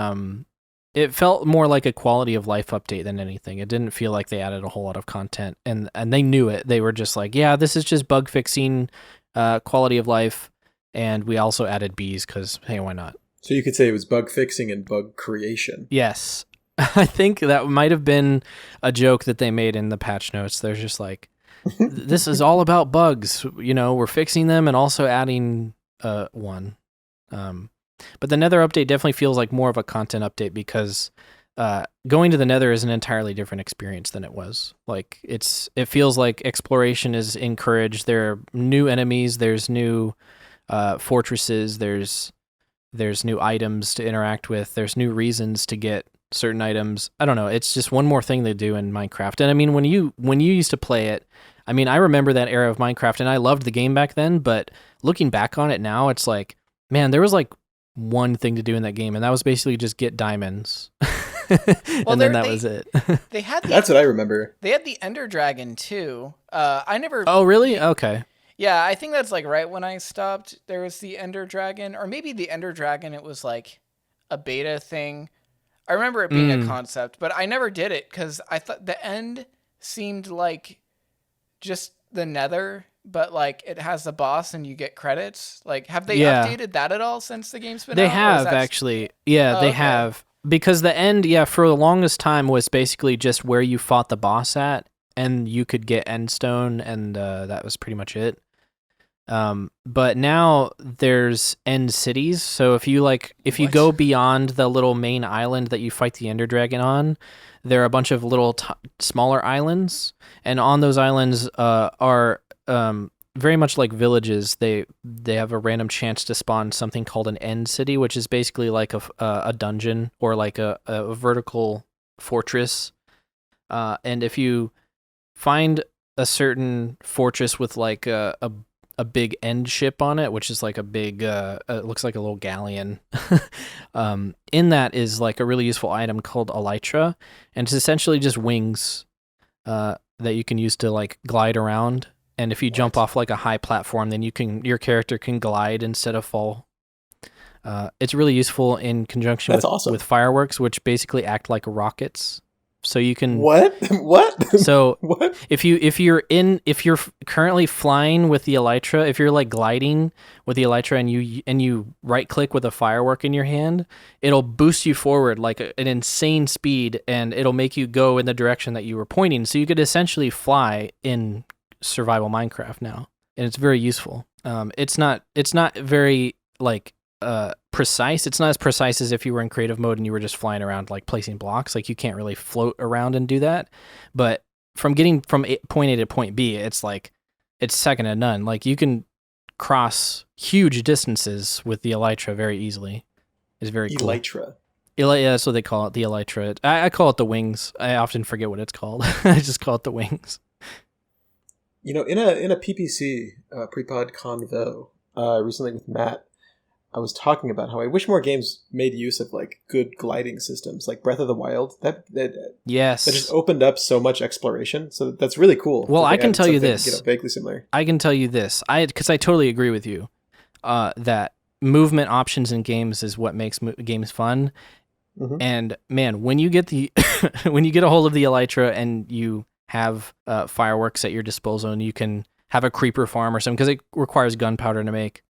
it felt more like a quality of life update than anything. It didn't feel like they added a whole lot of content, and they knew it. They were just like, yeah, this is just bug fixing, quality of life, and we also added bees because hey, why not? So you could say it was bug fixing and bug creation. Yes. I think that might have been a joke that they made in the patch notes. They're just like, this is all about bugs. You know, we're fixing them and also adding one. But the Nether update definitely feels like more of a content update because going to the Nether is an entirely different experience than it was. Like it feels like exploration is encouraged. There are new enemies. There's new fortresses. There's new items to interact with. There's new reasons to get certain items. I don't know. It's just one more thing they do in Minecraft. And I mean, when you used to play it, I mean, I remember that era of Minecraft and I loved the game back then, but looking back on it now, it's like, man, there was like one thing to do in that game, and that was basically just get diamonds. And then that was it. They had That's what I remember. They had the Ender Dragon too. I never. Oh, really? Okay. Yeah, I think that's like right when I stopped. There was the Ender Dragon, or maybe the Ender Dragon. It was like a beta thing. I remember it being a concept, but I never did it because I thought the end seemed like just the Nether, but like it has a boss and you get credits. Like, have they updated that at all since the game's been out? They have actually. Yeah, they have. Because the end, for the longest time was basically just where you fought the boss at, and you could get endstone, and that was pretty much it. But now there's end cities. So if you go beyond the little main island that you fight the Ender Dragon on, there are a bunch of little smaller islands, and on those islands are very much like villages. They have a random chance to spawn something called an end city, which is basically like a dungeon or like a vertical fortress. And if you find a certain fortress with like a big end ship on it, which is like a big, it looks like a little galleon. In that is like a really useful item called elytra, and it's essentially just wings that you can use to like glide around. And if you jump off like a high platform, then your character can glide instead of fall. It's really useful in conjunction with fireworks, which basically act like rockets. So you can what? So what? If you're currently flying with the elytra, if you're like gliding with the elytra and you right click with a firework in your hand, it'll boost you forward like an insane speed, and it'll make you go in the direction that you were pointing. So you could essentially fly in survival Minecraft now, and it's very useful. It's not very like precise. It's not as precise as if you were in creative mode and you were just flying around like placing blocks. Like you can't really float around and do that. But from getting from point A to point B, it's like it's second to none. Like you can cross huge distances with the elytra very easily. It's very cool. Elytra. Yeah, that's what they call it, the elytra. I call it the wings. I often forget what it's called. I just call it the wings. You know, in a PPC pre-pod convo recently with Matt, I was talking about how I wish more games made use of like good gliding systems, like Breath of the Wild. That just opened up so much exploration. So that's really cool. Well, I can tell you this. Vaguely similar. I can tell you this. Because I totally agree with you that movement options in games is what makes games fun. And man, when you get the when you get a hold of the elytra and you have fireworks at your disposal and you can have a creeper farm or something, because it requires gunpowder to make.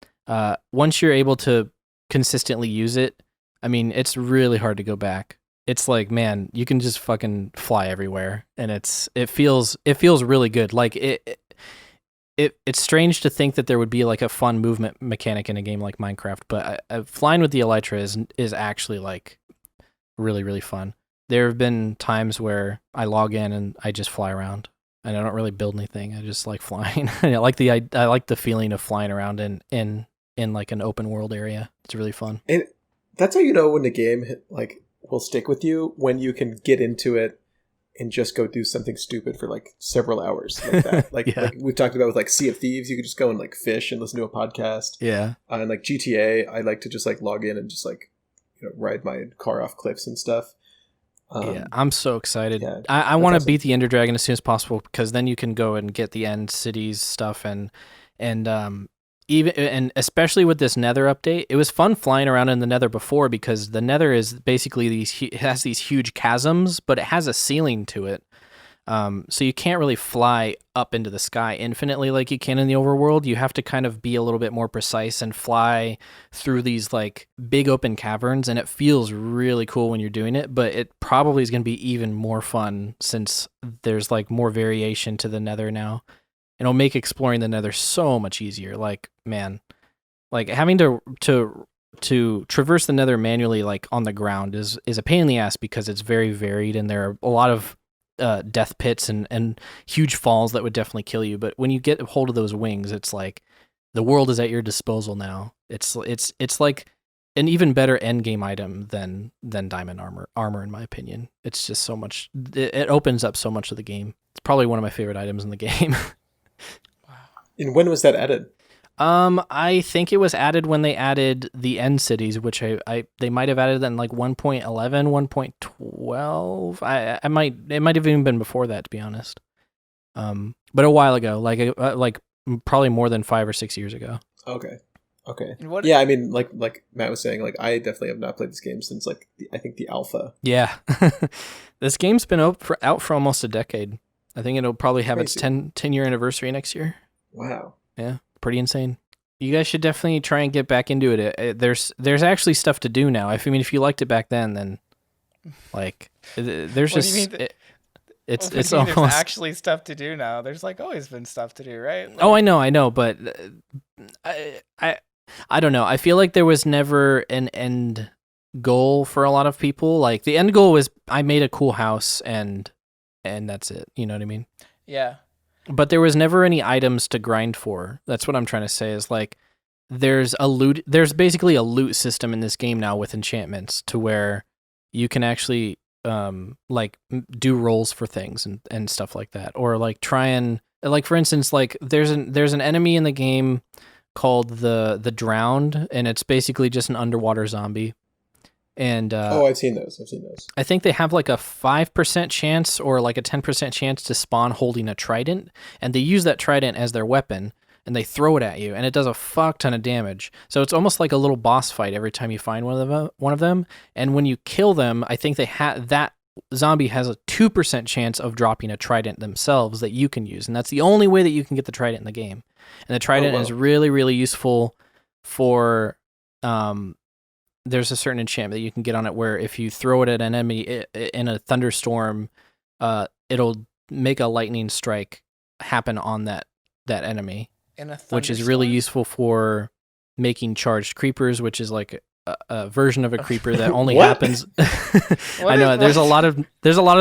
Once you're able to consistently use it, I mean, it's really hard to go back. It's like, man, you can just fucking fly everywhere, and it feels really good. Like it's strange to think that there would be like a fun movement mechanic in a game like Minecraft, but flying with the elytra is actually like really, really fun. There have been times where I log in and I just fly around, and I don't really build anything. I just like flying. I like the feeling of flying around in like an open world area. It's really fun. And that's how you know when the game like will stick with you, when you can get into it and just go do something stupid for like several hours like that. Like, Yeah. like we've talked about with like Sea of Thieves, you could just go and like fish and listen to a podcast. Yeah. And like GTA, I like to just like log in and just like, ride my car off cliffs and stuff. Yeah, I'm so excited. Yeah, I want to awesome. beat the Ender Dragon as soon as possible, because then you can go and get the end cities stuff and even and especially with this Nether update, it was fun flying around in the Nether before, because the Nether is basically it has these huge chasms, but it has a ceiling to it. So you can't really fly up into the sky infinitely like you can in the overworld. You have to kind of be a little bit more precise and fly through these like big open caverns, and it feels really cool when you're doing it, but it probably is going to be even more fun since there's like more variation to the Nether now. And it'll make exploring the Nether so much easier. Like, man, like having to traverse the Nether manually like on the ground is a pain in the ass, because it's very varied and there are a lot of death pits and huge falls that would definitely kill you. But when you get a hold of those wings, it's like the world is at your disposal now. It's like an even better end game item than diamond armor in my opinion. It's just so much. It opens up so much of the game. It's probably one of my favorite items in the game. And when was that added? I think it was added when they added the end cities, which they might have added that in like 1.11, 1.12. It might have even been before that, to be honest. But a while ago, like probably more than 5 or 6 years ago. Okay. What, Yeah, I mean, like Matt was saying, like I definitely have not played this game since like I think the alpha. Yeah, this game's been out for almost a decade. I think it'll probably have its Crazy. 10-year anniversary next year. Wow. Yeah, pretty insane. You guys should definitely try and get back into it. There's actually stuff to do now. I mean, if you liked it back then like there's What do just you mean it's there's almost actually stuff to do now. There's like always been stuff to do, right? Like, Oh, I know, but I don't know. I feel like there was never an end goal for a lot of people. Like the end goal was I made a cool house and that's it. You know what I mean? yeah. But there was never any items to grind for. That's what I'm trying to say, is like there's basically a loot system in this game now with enchantments, to where you can actually like do rolls for things and stuff like that, or like try and like, for instance, like there's an enemy in the game called the Drowned, and it's basically just an underwater zombie. And I've seen those. I think they have like a 5% chance or like a 10% chance to spawn holding a trident, and they use that trident as their weapon, and they throw it at you, and it does a fuck ton of damage. So it's almost like a little boss fight every time you find one of them. And when you kill them, I think that zombie has a 2% chance of dropping a trident themselves that you can use, and that's the only way that you can get the trident in the game. And the trident is really, really useful for there's a certain enchantment that you can get on it where if you throw it at an enemy in a thunderstorm, it'll make a lightning strike happen on that enemy, which is really useful for making charged creepers, which is like a version of a creeper that only happens. I know there's a lot of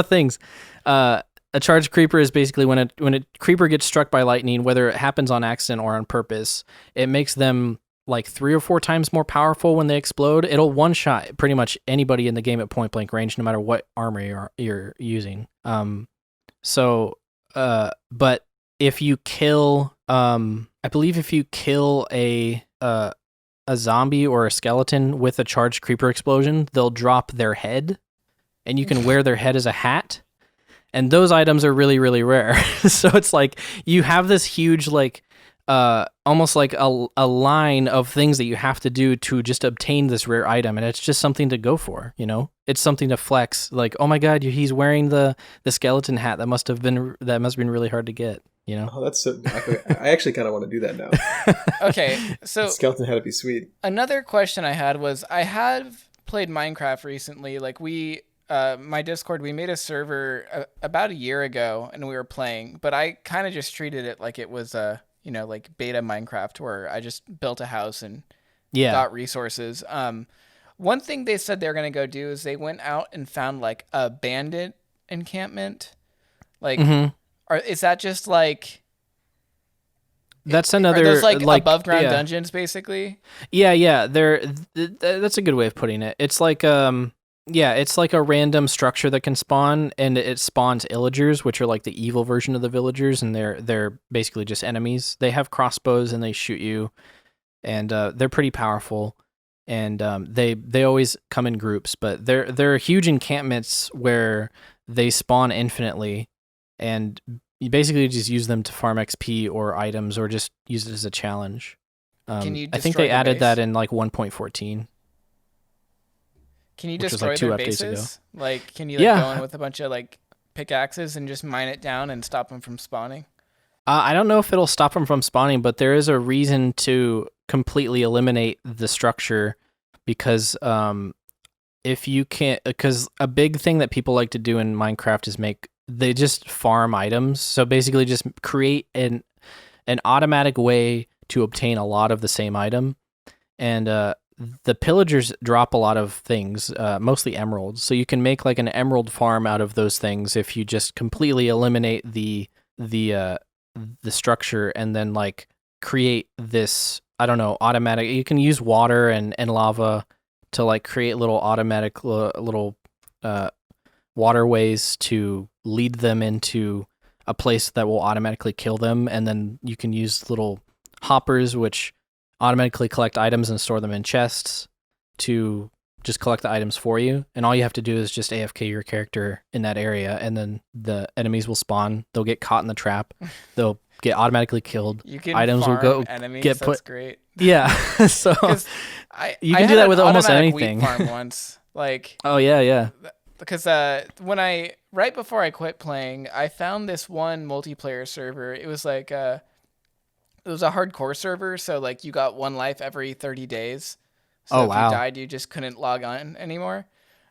things. A charged creeper is basically when a creeper gets struck by lightning, whether it happens on accident or on purpose, it makes them like 3 or 4 times more powerful when they explode. It'll one-shot pretty much anybody in the game at point blank range, no matter what armor you're using. But if you kill, I believe if you kill a zombie or a skeleton with a charged creeper explosion, they'll drop their head, and you can wear their head as a hat. And those items are really, really rare. So it's like you have this huge like almost like a line of things that you have to do to just obtain this rare item, and it's just something to go for, you know? It's something to flex. Like, oh my god, he's wearing the skeleton hat. That must have been really hard to get, you know? Oh, that's so. I actually kind of want to do that now. Okay, so Skeleton had to be sweet. another question I had was I have played Minecraft recently. Like my Discord, we made a server about a year ago, and we were playing. But I kind of just treated it like it was like beta Minecraft, where I just built a house and got resources. One thing they said they were gonna go do is they went out and found like a bandit encampment. Like, is that just like? That's another. Are those like above ground dungeons, basically? Yeah. That's a good way of putting it. It's like it's like a random structure that can spawn, and it spawns illagers, which are like the evil version of the villagers, and they're basically just enemies. They have crossbows and they shoot you, and they're pretty powerful. And they always come in groups, but they're huge encampments where they spawn infinitely, and you basically just use them to farm XP or items, or just use it as a challenge. Can you I think destroy they the added base? that in like 1.14. Can you Which was, destroy like, 2 their updates ago. bases? Like, can you go in with a bunch of like pickaxes and just mine it down and stop them from spawning? I don't know if it'll stop them from spawning, but there is a reason to completely eliminate the structure, because if you can't, because a big thing that people like to do in Minecraft is they just farm items. So basically just create an automatic way to obtain a lot of the same item. And the pillagers drop a lot of things, mostly emeralds. So you can make like an emerald farm out of those things if you just completely eliminate the structure, and then like create this, I don't know, automatic. You can use water and lava to like create little automatic little waterways to lead them into a place that will automatically kill them, and then you can use little hoppers which automatically collect items and store them in chests to just collect the items for you, and all you have to do is just AFK your character in that area, and then the enemies will spawn. They'll get caught in the trap. They'll get automatically killed. You can Items will farm go enemies. get That's put. great. Yeah, so you can do that with almost anything. Farm once, like Oh yeah. because right before I quit playing, I found this one multiplayer server. It was like it was a hardcore server, so like you got one life every 30 days. So if you died, you just couldn't log on anymore.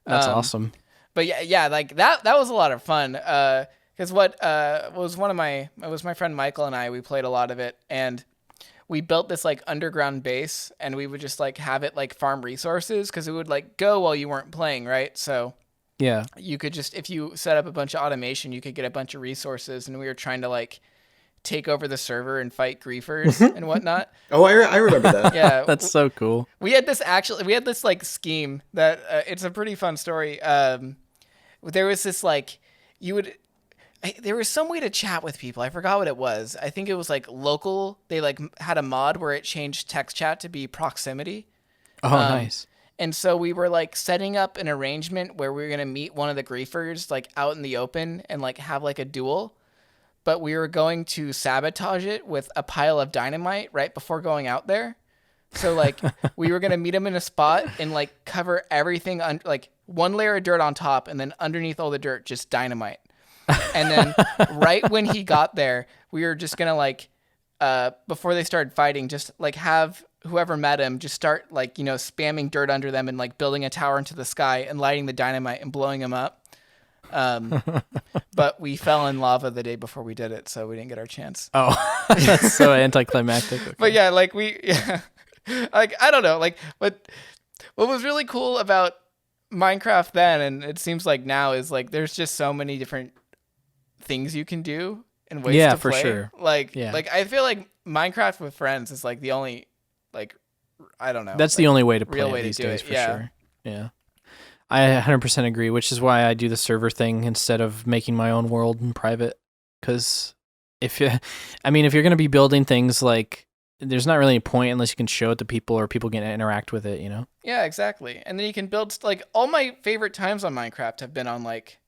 That's awesome. But yeah, like that was a lot of fun. Because it was my friend Michael and I, we played a lot of it, and we built this like underground base, and we would just like have it like farm resources, because it would like go while you weren't playing, right? So Yeah. you could just, if you set up a bunch of automation, you could get a bunch of resources, and we were trying to like take over the server and fight griefers and whatnot. Oh, I remember that. Yeah, That's so cool. we had this like scheme that it's a pretty fun story. There was this like there was some way to chat with people. I forgot what it was. I think it was like local. They like had a mod where it changed text chat to be proximity. Oh, nice. And so we were like setting up an arrangement where we were going to meet one of the griefers like out in the open and like have like a duel. But we were going to sabotage it with a pile of dynamite right before going out there. So like we were going to meet him in a spot and like cover everything like one layer of dirt on top, and then underneath all the dirt, just dynamite. And then right when he got there, we were just going to like, before they started fighting, just like have whoever met him just start like, spamming dirt under them and like building a tower into the sky and lighting the dynamite and blowing him up. But we fell in lava the day before we did it, so we didn't get our chance. Oh, that's so anticlimactic. Okay. But yeah, like like I don't know, like what was really cool about Minecraft then, and it seems like now, is like there's just so many different things you can do and ways to play. For sure. Like I feel like Minecraft with friends is like the only, like, I don't know. That's like, the only way to play real it way these to do days, it. for Yeah. sure. Yeah. I 100% agree, which is why I do the server thing instead of making my own world in private. Because if you're going to be building things, like, there's not really a point unless you can show it to people or people can interact with it, Yeah, exactly. And then you can build, like, all my favorite times on Minecraft have been on, like,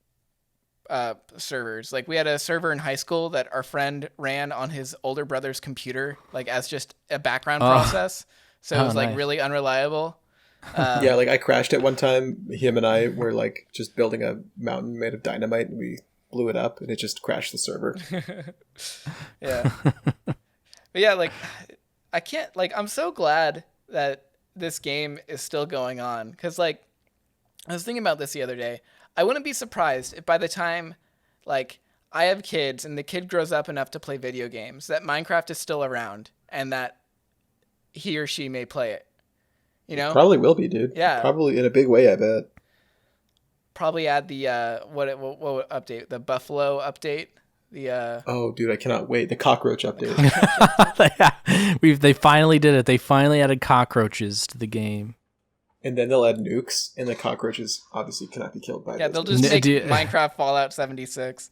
servers. Like we had a server in high school that our friend ran on his older brother's computer, like as just a background process. So it was like nice. really unreliable. Yeah, like I crashed it one time. Him and I were like just building a mountain made of dynamite, and we blew it up, and it just crashed the server. Yeah. But yeah, like I can't, like, I'm so glad that this game is still going on, because like I was thinking about this the other day. I wouldn't be surprised if by the time like I have kids and the kid grows up enough to play video games, that Minecraft is still around and that he or she may play it. You know? Probably will be, dude. Yeah. Probably in a big way, I bet. Probably add the what update? The Buffalo update. The Oh, dude, I cannot wait. The cockroach update. They finally did it. They finally added cockroaches to the game. And then they'll add nukes, and the cockroaches obviously cannot be killed by they'll those just nukes. make Minecraft Fallout 76.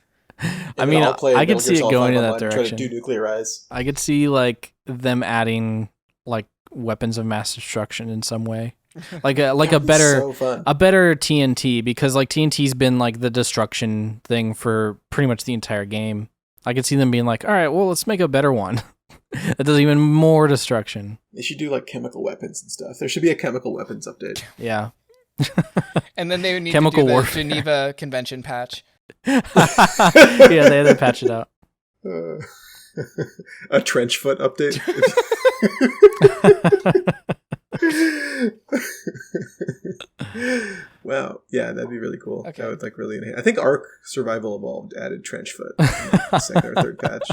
I mean, I'll play I could Metal see Gear it Solid going 5 in that online, direction. Try to denuclearize. I could see like them adding like weapons of mass destruction in some way, like a That'd be better so fun. a better TNT, because like TNT's been like the destruction thing for pretty much the entire game. I could see them being like, all right, well, let's make a better one that does even more destruction. They should do like chemical weapons and stuff. There should be a chemical weapons update. Yeah. And then they would need Chemical to do the warfare. Geneva Convention patch. Yeah, they had to patch it out. A trench foot update. Wow, yeah, that'd be really cool. Okay. That would like really enhance. I think Ark Survival Evolved added trench foot in the second or third patch,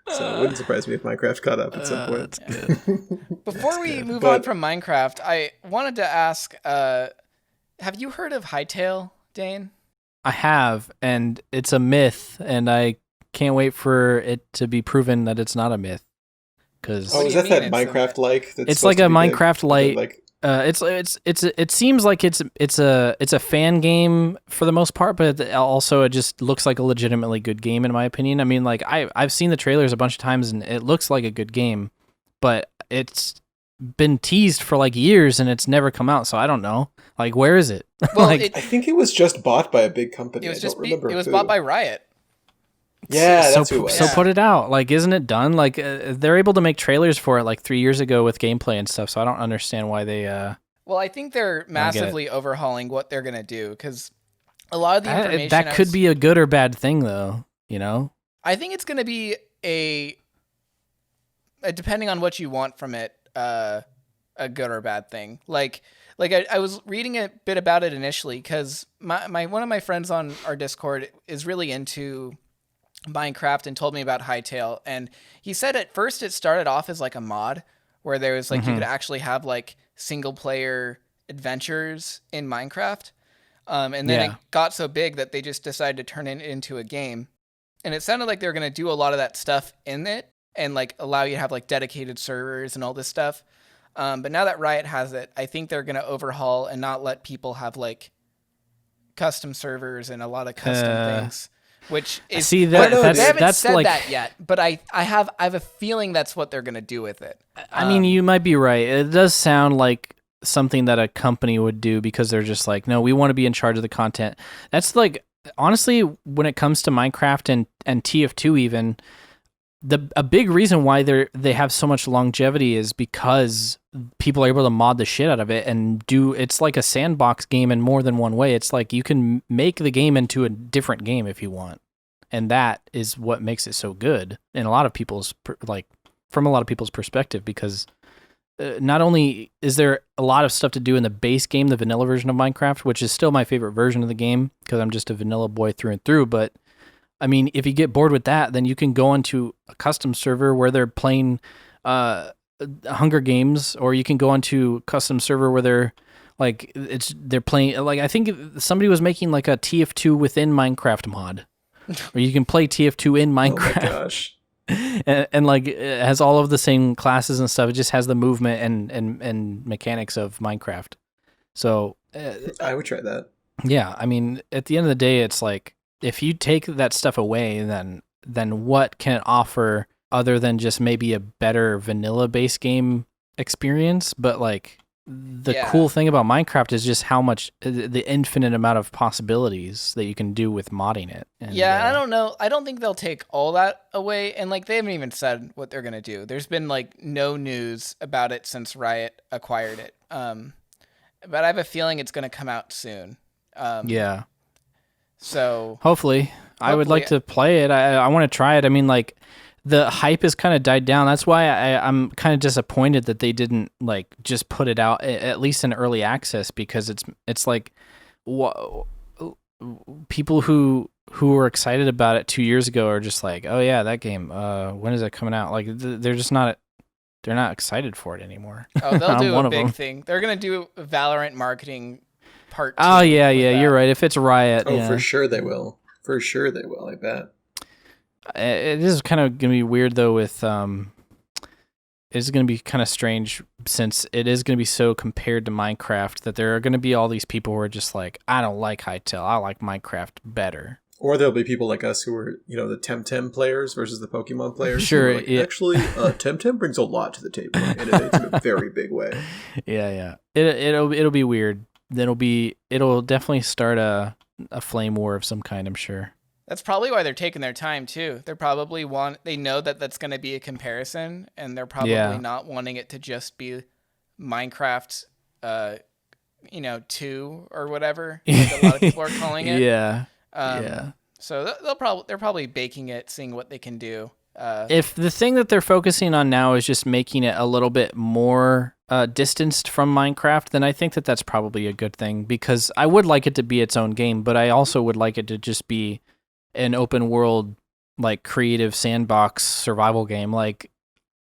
so it wouldn't surprise me if Minecraft caught up at some point. That's good. Before we good. move But- on from Minecraft, I wanted to ask, have you heard of Hytale, Dane? I have, and it's a myth, and I can't wait for it to be proven that it's not a myth. Because Oh, What is do you that mean that it's a- Minecraft like? it's like a Minecraft light. It seems like it's a fan game for the most part, but also it just looks like a legitimately good game in my opinion. I mean, like I've seen the trailers a bunch of times and it looks like a good game, but it's been teased for like years and it's never come out. So I don't know. Like, where is it? Well, Like, I think it was just bought by a big company. it was I just don't remember it was who. bought by Riot. Yeah, that's so, who it was. so Yeah. put it out. Like, isn't it done? Like, they're able to make trailers for it like 3 years ago with gameplay and stuff. So I don't understand why they. Well, I think they're get it. massively overhauling what they're gonna do, because a lot of the information That could be a good or bad thing, though. You know. I think it's gonna be a depending on what you want from it, a good or bad thing. Like I was reading a bit about it initially because my one of my friends on our Discord is really into Minecraft and told me about Hytale, and he said at first it started off as like a mod where there was like you could actually have like single player adventures in Minecraft, and then Yeah. it got so big that they just decided to turn it into a game, and it sounded like they were going to do a lot of that stuff in it and like allow you to have like dedicated servers and all this stuff. But now that Riot has it, I think they're going to overhaul and not let people have like custom servers and a lot of custom things. Which is See, but that's- they haven't that's said like- that yet, but I have a feeling that's what they're gonna do with it. I mean, you might be right. It does sound like something that a company would do because they're just like, no, we want to be in charge of the content. That's like, honestly, when it comes to Minecraft and TF2 even, a big reason why they have so much longevity is because people are able to mod the shit out of it and it's like a sandbox game in more than one way. It's like you can make the game into a different game if you want. And that is what makes it so good in a lot of people's from a lot of people's perspective, because not only is there a lot of stuff to do in the base game, the vanilla version of Minecraft, which is still my favorite version of the game because I'm just a vanilla boy through and through, but I mean, if you get bored with that, then you can go onto a custom server where they're playing Hunger Games, or you can go onto a custom server where they're playing, like, I think somebody was making like a TF2 within Minecraft mod, where you can play TF2 in Oh my Minecraft. gosh. and like it has all of the same classes and stuff. It just has the movement and mechanics of Minecraft. So I would try that. yeah, I mean, at the end of the day, it's like, if you take that stuff away, then what can it offer other than just maybe a better vanilla based game experience? But like, the cool thing about Minecraft is just how much the infinite amount of possibilities that you can do with modding it. And, I don't know. I don't think they'll take all that away. And like, they haven't even said what they're going to do. There's been like no news about it since Riot acquired it. But I have a feeling it's going to come out soon. So hopefully I would like to play it. I want to try it. I mean, like, the hype has kind of died down. That's why I'm kind of disappointed that they didn't like just put it out at least in early access, because it's like people who were excited about it 2 years ago are just like, oh yeah, that game. When is it coming out? Like they're just not. They're not excited for it anymore. Oh, they'll do a big thing. They're gonna do Valorant marketing part 2. Oh yeah, you're right. If it's Riot, for sure they will. For sure they will. I bet. It is kind of going to be weird, though, with, it's going to be kind of strange since it is going to be so compared to Minecraft that there are going to be all these people who are just like, I don't like Hytale, I like Minecraft better. Or there'll be people like us who are, the Temtem players versus the Pokemon players. Sure, like, actually, Temtem brings a lot to the table and innovates in a very big way. Yeah. It'll be weird. It'll definitely start a flame war of some kind, I'm sure. That's probably why they're taking their time too. They're probably they know that that's going to be a comparison, and they're probably not wanting it to just be Minecraft, 2 or whatever. Like a lot of people are calling it. So they're probably baking it, seeing what they can do. If the thing that they're focusing on now is just making it a little bit more distanced from Minecraft, then I think that that's probably a good thing, because I would like it to be its own game, but I also would like it to just be an open world, like, creative sandbox survival game. Like,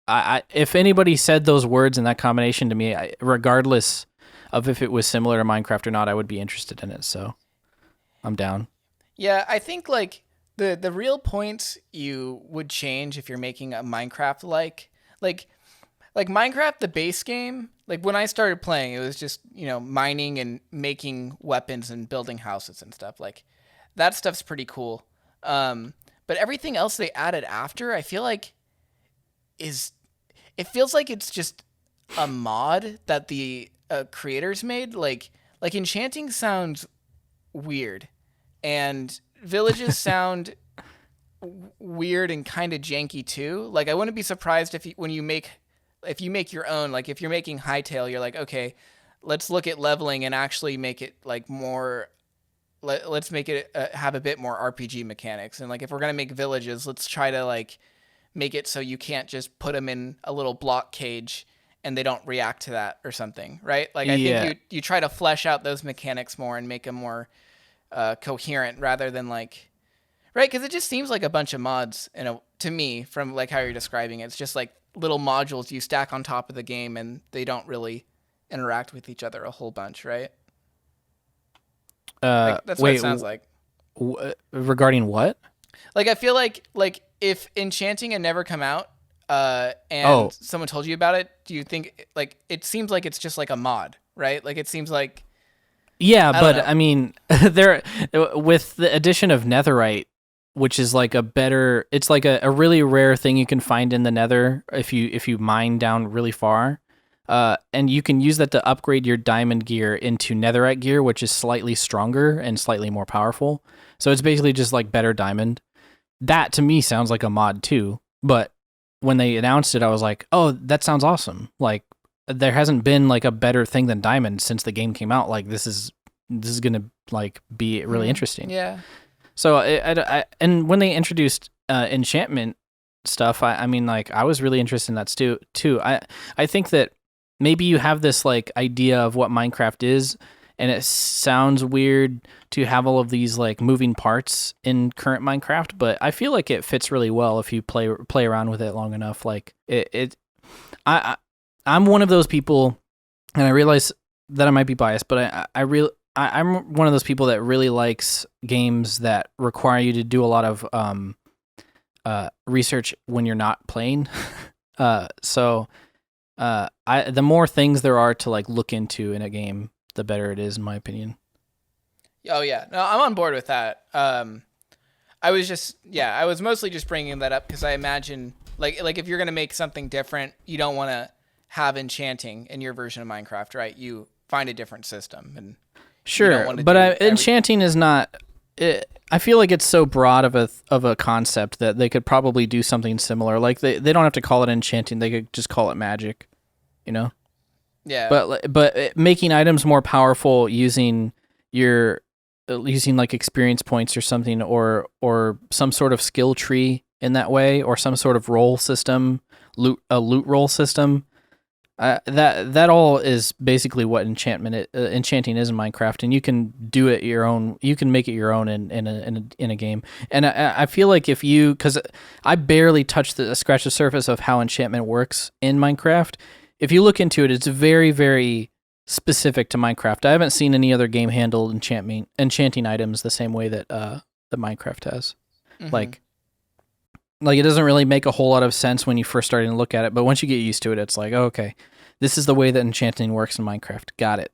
I if anybody said those words in that combination to me, regardless of if it was similar to Minecraft or not, I would be interested in it. So I'm down. Yeah, I think like the real points you would change if you're making a Minecraft like Minecraft, the base game. Like when I started playing, it was just mining and making weapons and building houses and stuff. Like that stuff's pretty cool. But everything else they added after, I feel like it feels like it's just a mod that the creators made. Like Enchanting sounds weird, and villages sound weird and kind of janky too. Like I wouldn't be surprised if you make your own. Like if you're making Hytale, you're like, okay, let's look at leveling and actually make it like more. Let's make it have a bit more RPG mechanics. And like if we're gonna make villages, let's try to like make it so you can't just put them in a little block cage and they don't react to that or something, right? Like I think you try to flesh out those mechanics more and make them more coherent rather than like, right? Because it just seems like a bunch of mods to me from like how you're describing it. It's just like little modules you stack on top of the game and they don't really interact with each other a whole bunch, right? That's what it sounds like. Regarding what? Like I feel like if Enchanting had never come out and someone told you about it, do you think like it seems like it's just like a mod, right? Like it seems like I mean there with the addition of Netherite, which is like it's like a really rare thing you can find in the Nether if you mine down really far. And you can use that to upgrade your diamond gear into netherite gear, which is slightly stronger and slightly more powerful. So it's basically just like better diamond. That to me sounds like a mod too. But when they announced it, I was like, oh, that sounds awesome. Like there hasn't been like a better thing than diamond since the game came out. Like this is gonna like be really interesting. Yeah. So and when they introduced enchantment stuff, I mean like I was really interested in that too. I think that maybe you have this like idea of what Minecraft is, and it sounds weird to have all of these like moving parts in current Minecraft, but I feel like it fits really well if you play around with it long enough. Like I'm one of those people, and I realize that I might be biased, but I'm one of those people that really likes games that require you to do a lot of research when you're not playing. The more things there are to like look into in a game, the better it is, in my opinion. Oh yeah, no, I'm on board with that. I was mostly just bringing that up because I imagine like if you're gonna make something different, you don't want to have enchanting in your version of Minecraft, right? You find a different system, and sure, wanna but do enchanting is not. I feel like it's so broad of a concept that they could probably do something similar. Like they don't have to call it enchanting; they could just call it magic, you know. yeah. But making items more powerful using using like experience points or something, or some sort of skill tree in that way, or some sort of roll system, a loot roll system. That all is basically what enchanting is in Minecraft, and you can do it your own. You can make it your own in a game. And I feel like because I barely scratch the surface of how enchantment works in Minecraft. If you look into it, it's very, very specific to Minecraft. I haven't seen any other game handle enchanting items the same way that Minecraft has. Mm-hmm. Like it doesn't really make a whole lot of sense when you first start to look at it, but once you get used to it, it's like, oh, okay, this is the way that enchanting works in Minecraft. Got it.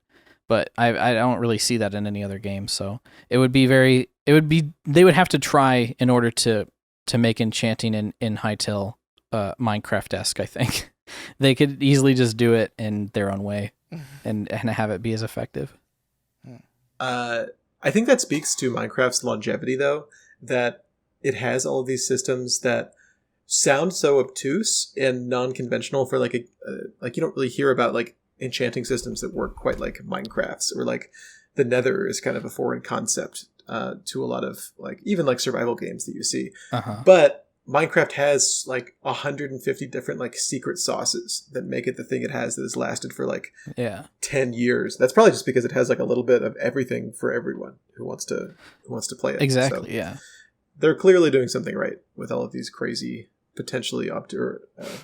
But I don't really see that in any other game. So they would have to try in order to make enchanting in Hytale Minecraft-esque, I think. They could easily just do it in their own way and have it be as effective. I think that speaks to Minecraft's longevity, though, that it has all of these systems that sound so obtuse and non-conventional for like you don't really hear about like enchanting systems that work quite like Minecraft's, or like the Nether is kind of a foreign concept to a lot of like even like survival games that you see. But Minecraft has like 150 different like secret sauces that make it the thing it has that has lasted for like 10 years. That's probably just because it has like a little bit of everything for everyone who wants to play it. Exactly. So yeah. They're clearly doing something right with all of these crazy, potentially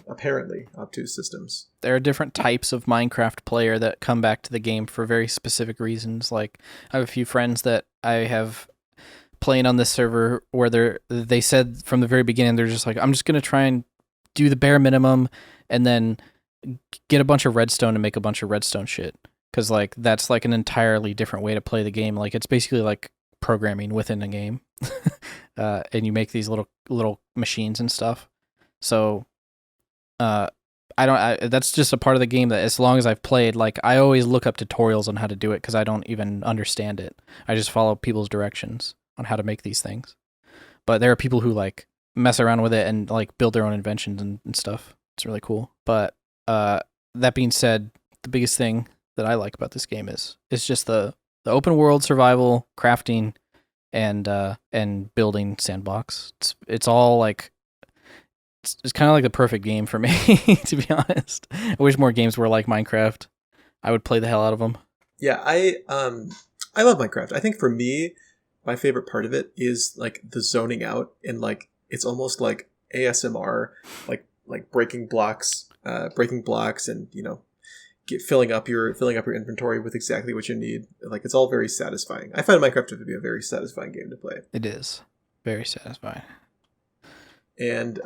apparently obtuse systems. There are different types of Minecraft player that come back to the game for very specific reasons. Like I have a few friends that I have playing on this server where they said from the very beginning, they're just like, I'm just going to try and do the bare minimum and then get a bunch of redstone and make a bunch of redstone shit. Cause like, that's like an entirely different way to play the game. Like it's basically like programming within a game. And you make these little machines and stuff. So, that's just a part of the game that as long as I've played, like I always look up tutorials on how to do it. Cause I don't even understand it. I just follow people's directions on how to make these things. But there are people who like mess around with it and like build their own inventions and stuff. It's really cool. But that being said, the biggest thing that I like about this game is just the open world survival, crafting, and building sandbox. It's all like it's kind of like the perfect game for me, to be honest. I wish more games were like Minecraft. I would play the hell out of them. Yeah, I love Minecraft. I think for me, my favorite part of it is like the zoning out, and like it's almost like ASMR, like breaking blocks, and filling up your inventory with exactly what you need. Like it's all very satisfying. I find Minecraft to be a very satisfying game to play. It is very satisfying. And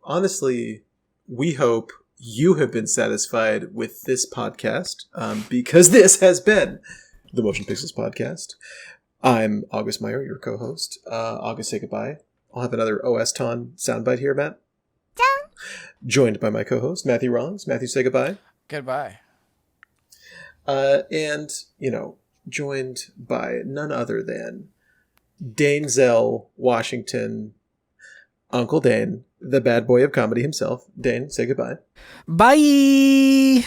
honestly, we hope you have been satisfied with this podcast, because this has been the Motion Pixels Podcast. I'm August Meyer, your co-host. August, say goodbye. I'll have another OS-Ton soundbite here, Matt. Joined by my co-host, Matthew Rawlings. Matthew, say goodbye. Goodbye. And, joined by none other than Danezell Washington, Uncle Dane, the bad boy of comedy himself. Dane, say goodbye. Bye!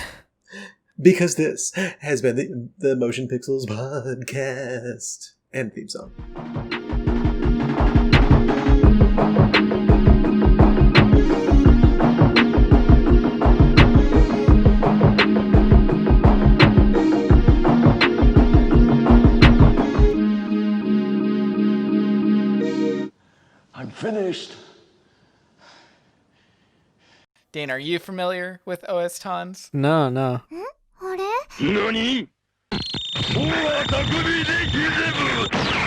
Because this has been the Motion Pixels Podcast. And theme song. I'm finished. Dane, are you familiar with OS Tons? No. NANI?! おわたくびでギゼブ